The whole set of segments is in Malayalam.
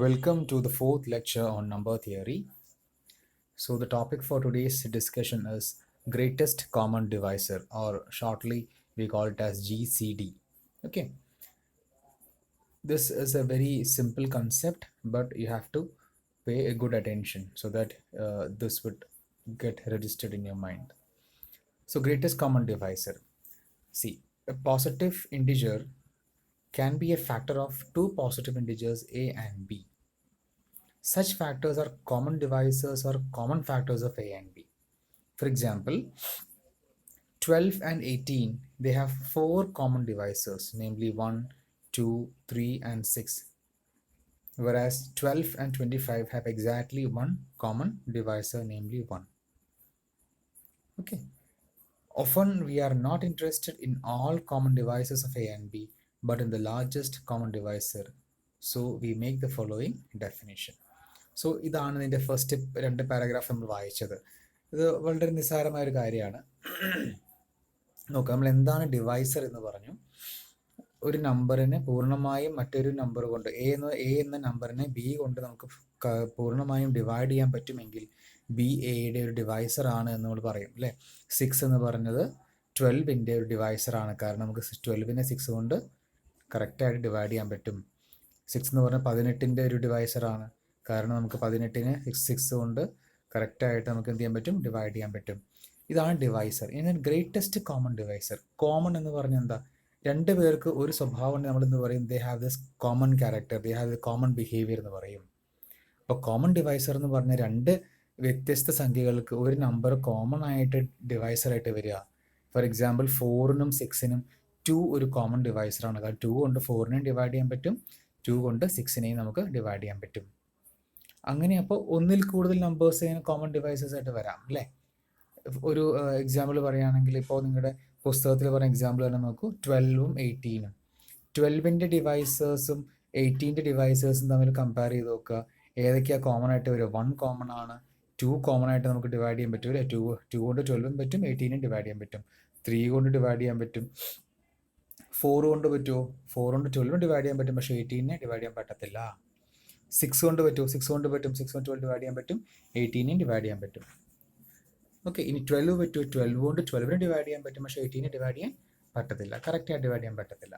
Welcome to the fourth lecture on number theory. So, the topic for today's discussion is greatest common divisor, or shortly we call it as GCD. Okay, this is a very simple concept, but you have to pay a good attention so that this would get registered in your mind. So, greatest common divisor. See, a positive integer can be a factor of two positive integers a and b. Such factors are common divisors or common factors of a and b. For example, 12 and 18, they have four common divisors, namely 1, 2, 3, and 6. Whereas 12 and 25 have exactly one common divisor, namely 1. Okay. Often we are not interested in all common divisors of A and B, but in the largest common divisor. So we make the following definition. So ഇതാണ് ഇതിൻ്റെ ഫസ്റ്റ് രണ്ട് പാരഗ്രാഫ് നമ്മൾ വായിച്ചത്. ഇത് വളരെ നിസ്സാരമായ ഒരു കാര്യമാണ്. നോക്കാം, നമ്മൾ എന്താണ് ഡിവൈസർ എന്ന് പറഞ്ഞു. ഒരു നമ്പറിനെ പൂർണ്ണമായും മറ്റൊരു നമ്പർ കൊണ്ട് എ എന്ന നമ്പറിനെ ബി കൊണ്ട് നമുക്ക് പൂർണ്ണമായും ഡിവൈഡ് ചെയ്യാൻ പറ്റുമെങ്കിൽ ബി എയുടെ ഒരു ഡിവൈസർ ആണ് എന്ന് നമ്മൾ പറയും അല്ലേ. 6 എന്ന് പറഞ്ഞത് 12ൻ്റെ ഒരു ഡിവൈസർ ആണ്, കാരണം നമുക്ക് 12നെ 6 കൊണ്ട് കറക്റ്റായിട്ട് ഡിവൈഡ് ചെയ്യാൻ പറ്റും. 6 എന്ന് പറഞ്ഞാൽ 18ൻ്റെ ഒരു ഡിവൈസറാണ്, കാരണം നമുക്ക് 18നെ 6 കൊണ്ട് കറക്റ്റായിട്ട് നമുക്ക് എന്ത് ചെയ്യാൻ പറ്റും, ഡിവൈഡ് ചെയ്യാൻ പറ്റും. ഇതാണ് ഡിവൈസർ. ഇനി ഗ്രേറ്റസ്റ്റ് കോമൺ ഡിവൈസർ. കോമൺ എന്ന് പറഞ്ഞാൽ എന്താ, രണ്ട് പേർക്ക് ഒരു സ്വഭാവം നമ്മളെന്ന് പറയും, they have this common character, they have the common behaviour എന്ന് പറയും. അപ്പോൾ കോമൺ ഡിവൈസർ എന്ന് പറഞ്ഞാൽ രണ്ട് വ്യത്യസ്ത സംഖ്യകൾക്ക് ഒരു നമ്പർ കോമൺ ആയിട്ട് ഡിവൈസറായിട്ട് വരിക. ഫോർ എക്സാമ്പിൾ 4നും 6നും 2 ഒരു കോമൺ ഡിവൈസറാണ്, കാരണം 2 കൊണ്ട് 4നെയും ഡിവൈഡ് ചെയ്യാൻ പറ്റും, 2 കൊണ്ട് 6നെയും നമുക്ക് ഡിവൈഡ് ചെയ്യാൻ പറ്റും. അങ്ങനെ അപ്പോൾ ഒന്നിൽ കൂടുതൽ നമ്പേഴ്സ് കോമൺ ഡിവൈസേഴ്സ് ആയിട്ട് വരാം അല്ലേ. ഒരു എക്സാമ്പിൾ പറയുകയാണെങ്കിൽ ഇപ്പോൾ നിങ്ങളുടെ പുസ്തകത്തിൽ പറഞ്ഞ എക്സാമ്പിൾ തന്നെ നോക്കൂ, 12ഉം 18ഉം. 12ൻ്റെ ഡിവൈസേഴ്സും 18ൻ്റെ ഡിവൈസേഴ്സും തമ്മിൽ കമ്പയർ ചെയ്ത് നോക്കുക, ഏതൊക്കെയാണ് കോമൺ ആയിട്ട് വരിക. 1 കോമൺ ആണ്, 2 കോമൺ ആയിട്ട് നമുക്ക് ഡിവൈഡ് ചെയ്യാൻ പറ്റും അല്ലേ. 2 കൊണ്ട് 12ഉം പറ്റും, 18നും ഡിവൈഡ് ചെയ്യാൻ പറ്റും. 3 കൊണ്ട് ഡിവൈഡ് ചെയ്യാൻ പറ്റും. 4 കൊണ്ട് പറ്റുമോ, 4 കൊണ്ട് 12ഉം ഡിവൈഡ് ചെയ്യാൻ പറ്റും, പക്ഷേ 18നെ ഡിവൈഡ് ചെയ്യാൻ പറ്റത്തില്ല. 6 കൊണ്ട് പറ്റുമോ, 6 കൊണ്ട് പറ്റും, 6 കൊണ്ട് 12 ഡിവൈഡ് ചെയ്യാൻ പറ്റും, 18നെയും ഡിവൈഡ് ചെയ്യാൻ പറ്റും. ഓക്കെ, ഇനി 12 പറ്റുമോ, 12 കൊണ്ട് 12നെ ഡിവൈഡ് ചെയ്യാൻ പറ്റും, പക്ഷേ 18നെ ഡിവൈഡ് ചെയ്യാൻ പറ്റത്തില്ല, കറക്റ്റായിട്ട് ഡിവൈഡ് ചെയ്യാൻ പറ്റത്തില്ല.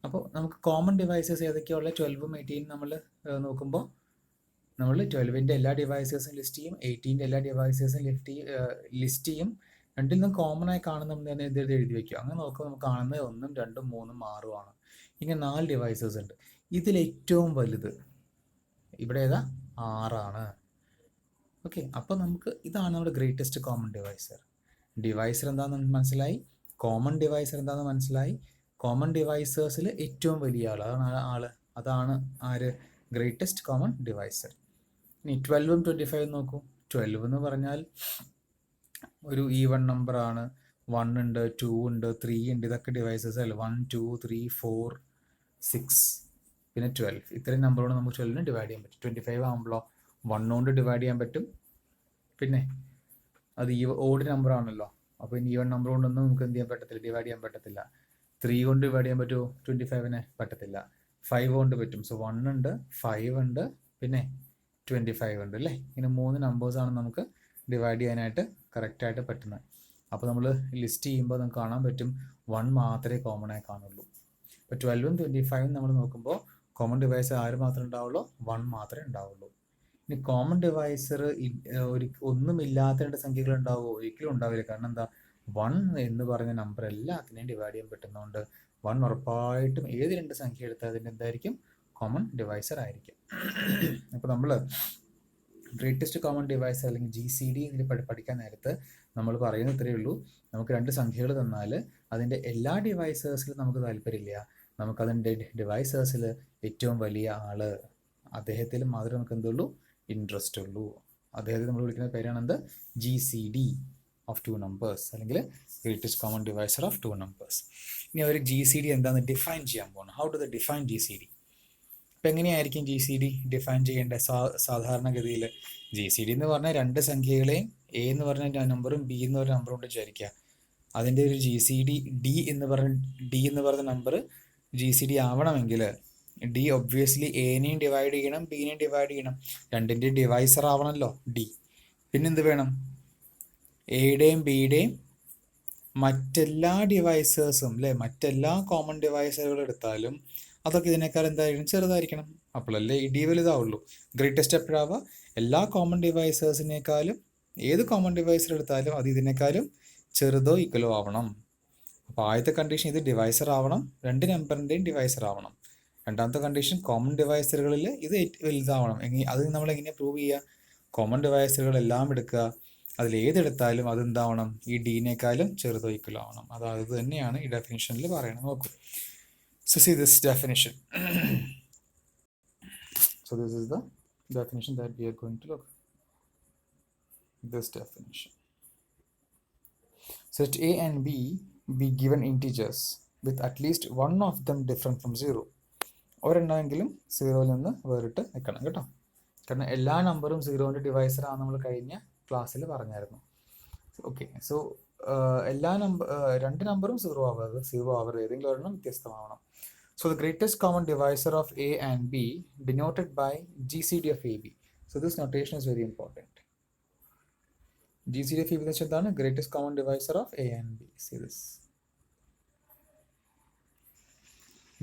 അപ്പോൾ നമുക്ക് കോമൺ ഡിവൈസസ് ഏതൊക്കെയുള്ള 12ഉം 18ഉം നമ്മൾ നോക്കുമ്പോൾ നമ്മൾ 12ൻ്റെ എല്ലാ ഡിവൈസേഴ്സും ലിസ്റ്റ് ചെയ്യും, 18ൻ്റെ എല്ലാ ഡിവൈസേഴ്സും ലിസ്റ്റ് ചെയ്യും. രണ്ടിൽ നിന്നും കോമൺ ആയി കാണുന്ന തന്നെ ഇത് എഴുതി വയ്ക്കും. അങ്ങനെ നോക്കുമ്പോൾ നമുക്ക് കാണുന്നത് 1ഉം 2ഉം 3ഉം 6ഉം ആണ്. ഇങ്ങനെ 4 ഡിവൈസേഴ്സ് ഉണ്ട്. ഇതിൽ ഏറ്റവും വലുത് ഇവിടെ ഏതാ, 6ആണ്. ഓക്കെ, അപ്പോൾ നമുക്ക് ഇതാണ് നമ്മുടെ ഗ്രേറ്റസ്റ്റ് കോമൺ ഡിവൈസർ. ഡിവൈസർ എന്താണെന്ന് മനസ്സിലായി, കോമൺ ഡിവൈസർ എന്താണെന്ന് മനസ്സിലായി. കോമൺ ഡിവൈസേഴ്സിൽ ഏറ്റവും വലിയ അതാണ് ആര്, ഗ്രേറ്റസ്റ്റ് കോമൺ ഡിവൈസർ. ഇനി 12ഉം 25ഉം നോക്കൂ. 12 എന്ന് പറഞ്ഞാൽ ഒരു ഈവൺ നമ്പറാണ്. 1 ഉണ്ട്, 2 ഉണ്ട്, 3 ഉണ്ട്, ഇതൊക്കെ ഡിവൈസേഴ്സ് അല്ലേ. 1, 2, 3, 4, 6 പിന്നെ 12, ഇത്രയും നമ്പറോട് നമുക്ക് 12നെ ഡിവൈഡ് ചെയ്യാൻ പറ്റും. 25 ആകുമ്പോഴോ 1 കൊണ്ട് ഡിവൈഡ് ചെയ്യാൻ പറ്റും, പിന്നെ അത് ഓഡ് നമ്പർ ആണല്ലോ, അപ്പോൾ ഇനി ഈവൺ നമ്പർ കൊണ്ടൊന്നും നമുക്ക് എന്ത് ചെയ്യാൻ പറ്റത്തില്ല, ഡിവൈഡ് ചെയ്യാൻ പറ്റത്തില്ല. 3 കൊണ്ട് ഡിവൈഡ് ചെയ്യാൻ പറ്റുമോ, 25നെ പറ്റത്തില്ല. 5 കൊണ്ട് പറ്റും. സോ 1 ഉണ്ട്, 5 ഉണ്ട്, പിന്നെ 25 ഉണ്ട് അല്ലേ. ഇങ്ങനെ 3 നമ്പേഴ്സാണ് നമുക്ക് ഡിവൈഡ് ചെയ്യാനായിട്ട് കറക്റ്റായിട്ട് പറ്റുന്നത്. അപ്പോൾ നമ്മൾ ലിസ്റ്റ് ചെയ്യുമ്പോൾ നമുക്ക് കാണാൻ പറ്റും 1 മാത്രമേ കോമൺ ആയി കാണുള്ളൂ. ഇപ്പോൾ 12ഉം 25ഉം നമ്മൾ നോക്കുമ്പോൾ കോമൺ ഡിവൈസർ ആര് മാത്രമേ ഉണ്ടാവുള്ളൂ, 1 മാത്രമേ ഉണ്ടാവുള്ളൂ. ഇനി കോമൺ ഡിവൈസർ ഒന്നുമില്ലാത്ത രണ്ട് സംഖ്യകൾ ഉണ്ടാവുമോ, ഒരിക്കലും ഉണ്ടാവില്ല. കാരണം എന്താ, 1 എന്ന് പറഞ്ഞ നമ്പർ എല്ലാത്തിനെയും ഡിവൈഡ് ചെയ്യാൻ പറ്റുന്നതുകൊണ്ട് 1 ഉറപ്പായിട്ടും ഏത് രണ്ട് സംഖ്യ എടുത്താൽ അതിൻ്റെ എന്തായിരിക്കും, കോമൺ ഡിവൈസർ ആയിരിക്കും. അപ്പോൾ നമ്മൾ ഗ്രേറ്റസ്റ്റ് കോമൺ ഡിവൈസർ അല്ലെങ്കിൽ GCD ഇതിൽ പഠിക്കാൻ നേരത്ത് നമ്മൾ പറയുന്നത് ഇത്രയേ ഉള്ളൂ. നമുക്ക് രണ്ട് സംഖ്യകൾ തന്നാൽ അതിൻ്റെ എല്ലാ ഡിവൈസേഴ്സിലും നമുക്ക് താല്പര്യമില്ല, നമുക്കതിൻ്റെ ഡിവൈസേഴ്സിൽ ഏറ്റവും വലിയ ആള് അദ്ദേഹത്തിൽ മാത്രമേ നമുക്ക് എന്തുള്ളൂ, ഇൻട്രസ്റ്റ് ഉള്ളൂ. അദ്ദേഹത്തെ നമ്മൾ വിളിക്കുന്ന പേരാണ് എന്ത്, GCD ഓഫ് 2 നമ്പേഴ്സ്, അല്ലെങ്കിൽ greatest common divisor of 2 numbers. ഇനി അവർ GCD എന്താണെന്ന് ഡിഫൈൻ ചെയ്യാൻ പോകുന്നു. How do the define GCD? ഇപ്പം എങ്ങനെയായിരിക്കും GCD ഡിഫൈൻ ചെയ്യേണ്ട സാധാരണഗതിയിൽ? GCD എന്ന് പറഞ്ഞാൽ രണ്ട് സംഖ്യകളെയും A എന്ന് പറഞ്ഞ നമ്പറും B എന്ന് പറഞ്ഞ നമ്പറും കൊണ്ട് വിചാരിക്കുക. അതിൻ്റെ ഒരു GCD D എന്ന് പറഞ്ഞ നമ്പർ GCD ആവണമെങ്കിൽ ഡി ഒബ്വിയസ്ലി എനെയും ഡിവൈഡ് ചെയ്യണം ബിനെയും ഡിവൈഡ് ചെയ്യണം, രണ്ടിൻ്റെയും ഡിവൈസർ ആവണമല്ലോ ഡി. പിന്നെന്ത് വേണം? എയുടെയും ബിയുടെയും മറ്റെല്ലാ ഡിവൈസേഴ്സും അല്ലേ, മറ്റെല്ലാ കോമൺ ഡിവൈസറുകൾ എടുത്താലും അതൊക്കെ ഇതിനേക്കാൾ എന്തായിരിക്കണം? ചെറുതായിരിക്കണം. അപ്പോഴല്ലേ ഈ ഡി വലുതാവുള്ളൂ. ഗ്രേറ്റസ്റ്റ് എപ്പോഴാവുക? എല്ലാ കോമൺ ഡിവൈസേഴ്സിനേക്കാളും ഏത് കോമൺ ഡിവൈസർ എടുത്താലും അത് ഇതിനേക്കാളും ചെറുതോ ഈക്വലോ ആവണം. അപ്പോൾ ആദ്യത്തെ കണ്ടീഷൻ ഇത് ഡിവൈസർ ആവണം, രണ്ട് നമ്പറിൻ്റെയും ഡിവൈസർ ആവണം. രണ്ടാമത്തെ കണ്ടീഷൻ കോമൺ ഡിവൈസറുകളിൽ ഇത് വലുതാവണം. അത് നമ്മൾ എങ്ങനെയാണ് പ്രൂവ് ചെയ്യുക? കോമൺ ഡിവൈസറുകളെല്ലാം എടുക്കുക, അതിലേതെടുത്താലും അതെന്താവണം? ഈ ഡിനേക്കാളും ചെറുതോ ഈക്വൽ ആവണം. അതായത് തന്നെയാണ് ഈ ഡെഫിനിഷനിൽ പറയണത്. നോക്കൂ. So see this definition. So this is the definition that we are going to look. This definition. So let A and B be given integers with at least one of them different from 0. ഒരെണ്ണമെങ്കിലും സീറോയിൽ നിന്ന് വേറിട്ട് നിൽക്കണം കേട്ടോ. കാരണം എല്ലാ നമ്പറും സീറോൻ്റെ ഡിവൈസറാണ് നമ്മൾ കഴിഞ്ഞ ക്ലാസ്സിൽ പറഞ്ഞായിരുന്നു. ഓക്കെ, സോ എല്ലാ രണ്ട് നമ്പറും സീറോ ആവരുത്, ഏതെങ്കിലും ഒരെണ്ണം വ്യത്യസ്തമാവണം. So the greatest common divisor of A and B denoted by GCD of AB. So this notation is very important. GCD of AB is the greatest common divisor of A and B. See this.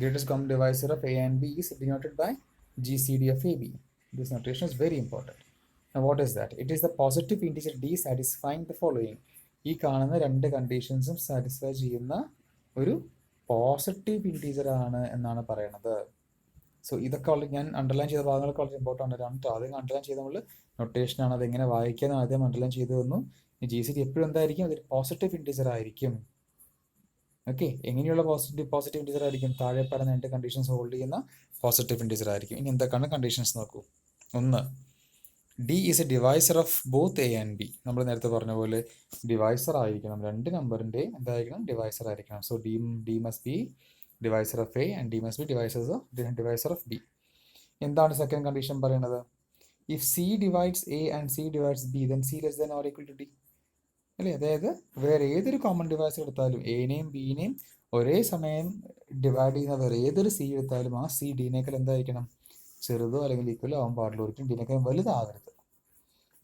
Greatest common divisor of A and B is denoted by GCD of AB. This notation is very important. Now what is that? It is the positive integer D satisfying the following. ഈ കാണുന്ന രണ്ട് കണ്ടീഷൻസും സാറ്റിസ്ഫൈ ചെയ്യുന്ന ഒരു പോസിറ്റീവ് ഇൻറ്റീജർ ആണ് എന്നാണ് പറയണത്. സോ ഇതൊക്കെ ഞാൻ അണ്ടർലൈൻ ചെയ്ത ഭാഗങ്ങളൊക്കെ വളരെ ഇമ്പോർട്ടൻ്റ് ആണ്. ആദ്യം അണ്ടർലൈൻ ചെയ്ത് നമ്മൾ നൊട്ടേഷനാണ്, അതെങ്ങനെ വായിക്കാനും ആദ്യം അണ്ടർലൈൻ ചെയ്തു തന്നു. ഈ GCD എപ്പോഴും എന്തായിരിക്കും? അതൊരു പോസിറ്റീവ് ഇൻറ്റീജർ ആയിരിക്കും. ഓക്കെ, എങ്ങനെയുള്ള പോസിറ്റീവ് ഇൻറ്റീജർ ആയിരിക്കും? താഴെ പറയുന്ന രണ്ട് കണ്ടീഷൻസ് ഹോൾഡ് ചെയ്യുന്ന പോസിറ്റീവ് ഇൻറ്റീജർ ആയിരിക്കും. ഇനി എന്തൊക്കെയാണ് കണ്ടീഷൻസ് നോക്കൂ. ഒന്ന്, D is A divisor of both A and B. നമ്മൾ നേരത്തെ പറഞ്ഞ പോലെ ഡിവൈസർ ആയിരിക്കണം, രണ്ട് നമ്പറിൻ്റെ എന്തായിരിക്കണം? ഡിവൈസർ ആയിരിക്കണം. So d must be divisor of A and d must be divisor of b. എന്താണ് സെക്കൻഡ് കണ്ടീഷൻ പറയുന്നത്? If c divides a and c divides b then c less than or equal to D. അല്ലേ, അതായത് വേറെ ഏതൊരു കോമൺ ഡിവൈസർ എടുത്താലും എനെയും ബിനെയും ഒരേ സമയം ഡിവൈഡ് ചെയ്യുന്ന വേറെ ഏതൊരു സി എടുത്താലും ആ സി ഡിനേക്കാൾ എന്തായിരിക്കണം? ചെറുതോ അല്ലെങ്കിൽ ഈക്വലോ ആവാൻ പാടുള്ളൂ, ഒരിക്കലും ഡിനേക്കാൾ വലുതാകരുത്.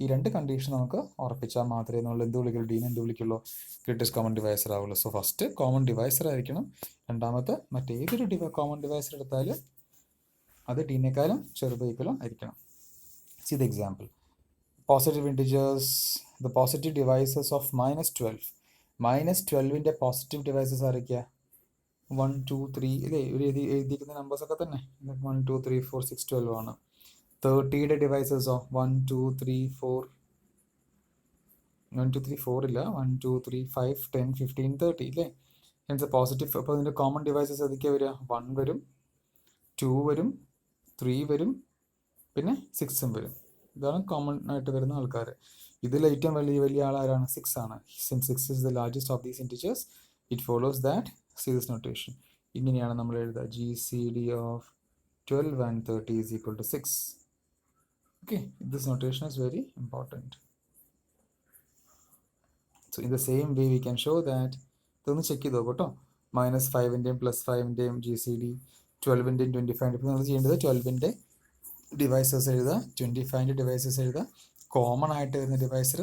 ഈ രണ്ട് കണ്ടീഷൻ നമുക്ക് ഉറപ്പിച്ചാൽ മാത്രമേ നമ്മൾ എന്ത് വിളിക്കുള്ളൂ? ഡീനെ എന്ത് വിളിക്കുള്ളൂ? ഗ്രേറ്റസ്റ്റ് കോമൺ ഡിവൈസർ ആവുള്ളൂ. സോ ഫസ്റ്റ് കോമൺ ഡിവൈസർ ആയിരിക്കണം. രണ്ടാമത്തെ മറ്റേതൊരു കോമൺ ഡിവൈസർ എടുത്താലും അത് ഡീനേക്കാളും ചെറുതോ ഈക്വലോ ആയിരിക്കണം. See the example. Positive integers, the positive divisors of -12. -12ൻ്റെ പോസിറ്റീവ് ഡിവൈസസ് ആരൊക്കെയാ? 1 2 3 ഇല്ലേ, ഒരു എഴുതിയിരിക്കുന്ന നമ്പേഴ്സൊക്കെ തന്നെ 1 2 3 4 6 12 ആണ്. 30യുടെ ഡിവൈസസോ 1 2 3 4 1 2 3 4 ഇല്ല, 1 2 3 5 10 15 30 ഇല്ലേ. Means positive. അപ്പോൾ ഇതിൻ്റെ കോമൺ ഡിവൈസസ് ഏതൊക്കെയാണ് വരിക? 1 വരും, 2 വരും, 3 വരും, പിന്നെ 6ഉം വരും. ഇതാണ് കോമൺ ആയിട്ട് വരുന്ന ആൾക്കാർ. ഇതിൽ ഏറ്റവും വലിയ ആളാരാണ്? 6 ആണ്. Since 6 is the largest of these integers, it follows that, see this notation, ഇങ്ങനെയാണ് നമ്മൾ എഴുതുക. GCD of 12 and 30 is equal to 6. Okay, this notation is very important. So in the same way we can show that, ഇതൊന്ന് ചെക്ക് ചെയ്ത് നോക്കട്ടോ. -5ൻ്റെയും +5ൻ്റെയും GCD, 12ൻ്റെയും 25ൻ്റെയും. ഇപ്പോൾ നമ്മൾ ചെയ്യേണ്ടത് 12ൻ്റെ ഡിവൈസസ് എഴുതുക, 25ൻ്റെ ഡിവൈസസ് എഴുതുക, കോമൺ ആയിട്ട് വരുന്ന ഡിവൈസർ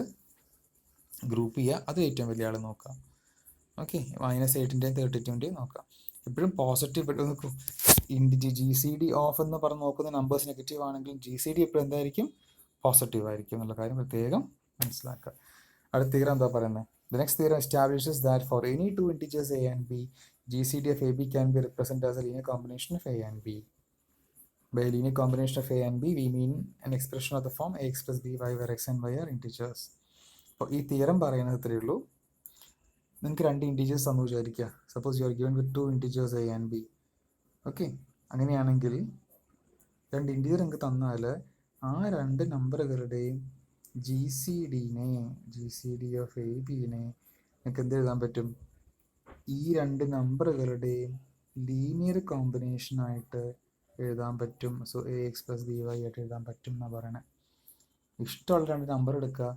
ഗ്രൂപ്പ് ചെയ്യുക, അത് ഏറ്റവും വലിയ ആൾ നോക്കാം. ഓക്കെ, -8ൻ്റെയും 32ൻ്റെയും നോക്കാം. എപ്പോഴും പോസിറ്റീവ് നോക്കൂ. GCD ഓഫ് എന്ന് പറഞ്ഞ് നോക്കുന്ന നമ്പേഴ്സ് നെഗറ്റീവ് ആണെങ്കിലും GCD എപ്പോഴും എന്തായിരിക്കും? പോസിറ്റീവ് ആയിരിക്കും എന്നുള്ള കാര്യം പ്രത്യേകം മനസ്സിലാക്കുക. അടുത്ത തീരം എന്താ പറയുന്നത്? The next theorem establishes that for any two integers a and b, GCD of AB can be represented as a linear combination of a and b. By linear combination of a and b, we mean an expression of the form ax plus by, where x and y are integers. അപ്പോൾ ഈ തിയറം പറയുന്നത് ഇത്രയേ ഉള്ളൂ. നിങ്ങൾക്ക് രണ്ട് ഇൻറ്റീജേഴ്സ് തന്നു വിചാരിക്കുക. Suppose you are given with 2 integers a and b. Okay, അങ്ങനെയാണെങ്കിൽ രണ്ട് ഇൻറ്റീജർ നിങ്ങൾക്ക് തന്നാൽ ആ രണ്ട് നമ്പറുകളുടെയും GCD ഓഫ് എ ബിനെ നിങ്ങൾക്ക് എന്ത് എഴുതാൻ പറ്റും? ഈ രണ്ട് നമ്പറുകളുടെയും ലീനിയർ കോമ്പിനേഷനായിട്ട് എഴുതാൻ പറ്റും. സോ ax plus by ആയിട്ട് എഴുതാൻ പറ്റും എന്നാണ് പറയണേ. ഇഷ്ടമുള്ള രണ്ട് നമ്പർ എടുക്കുക,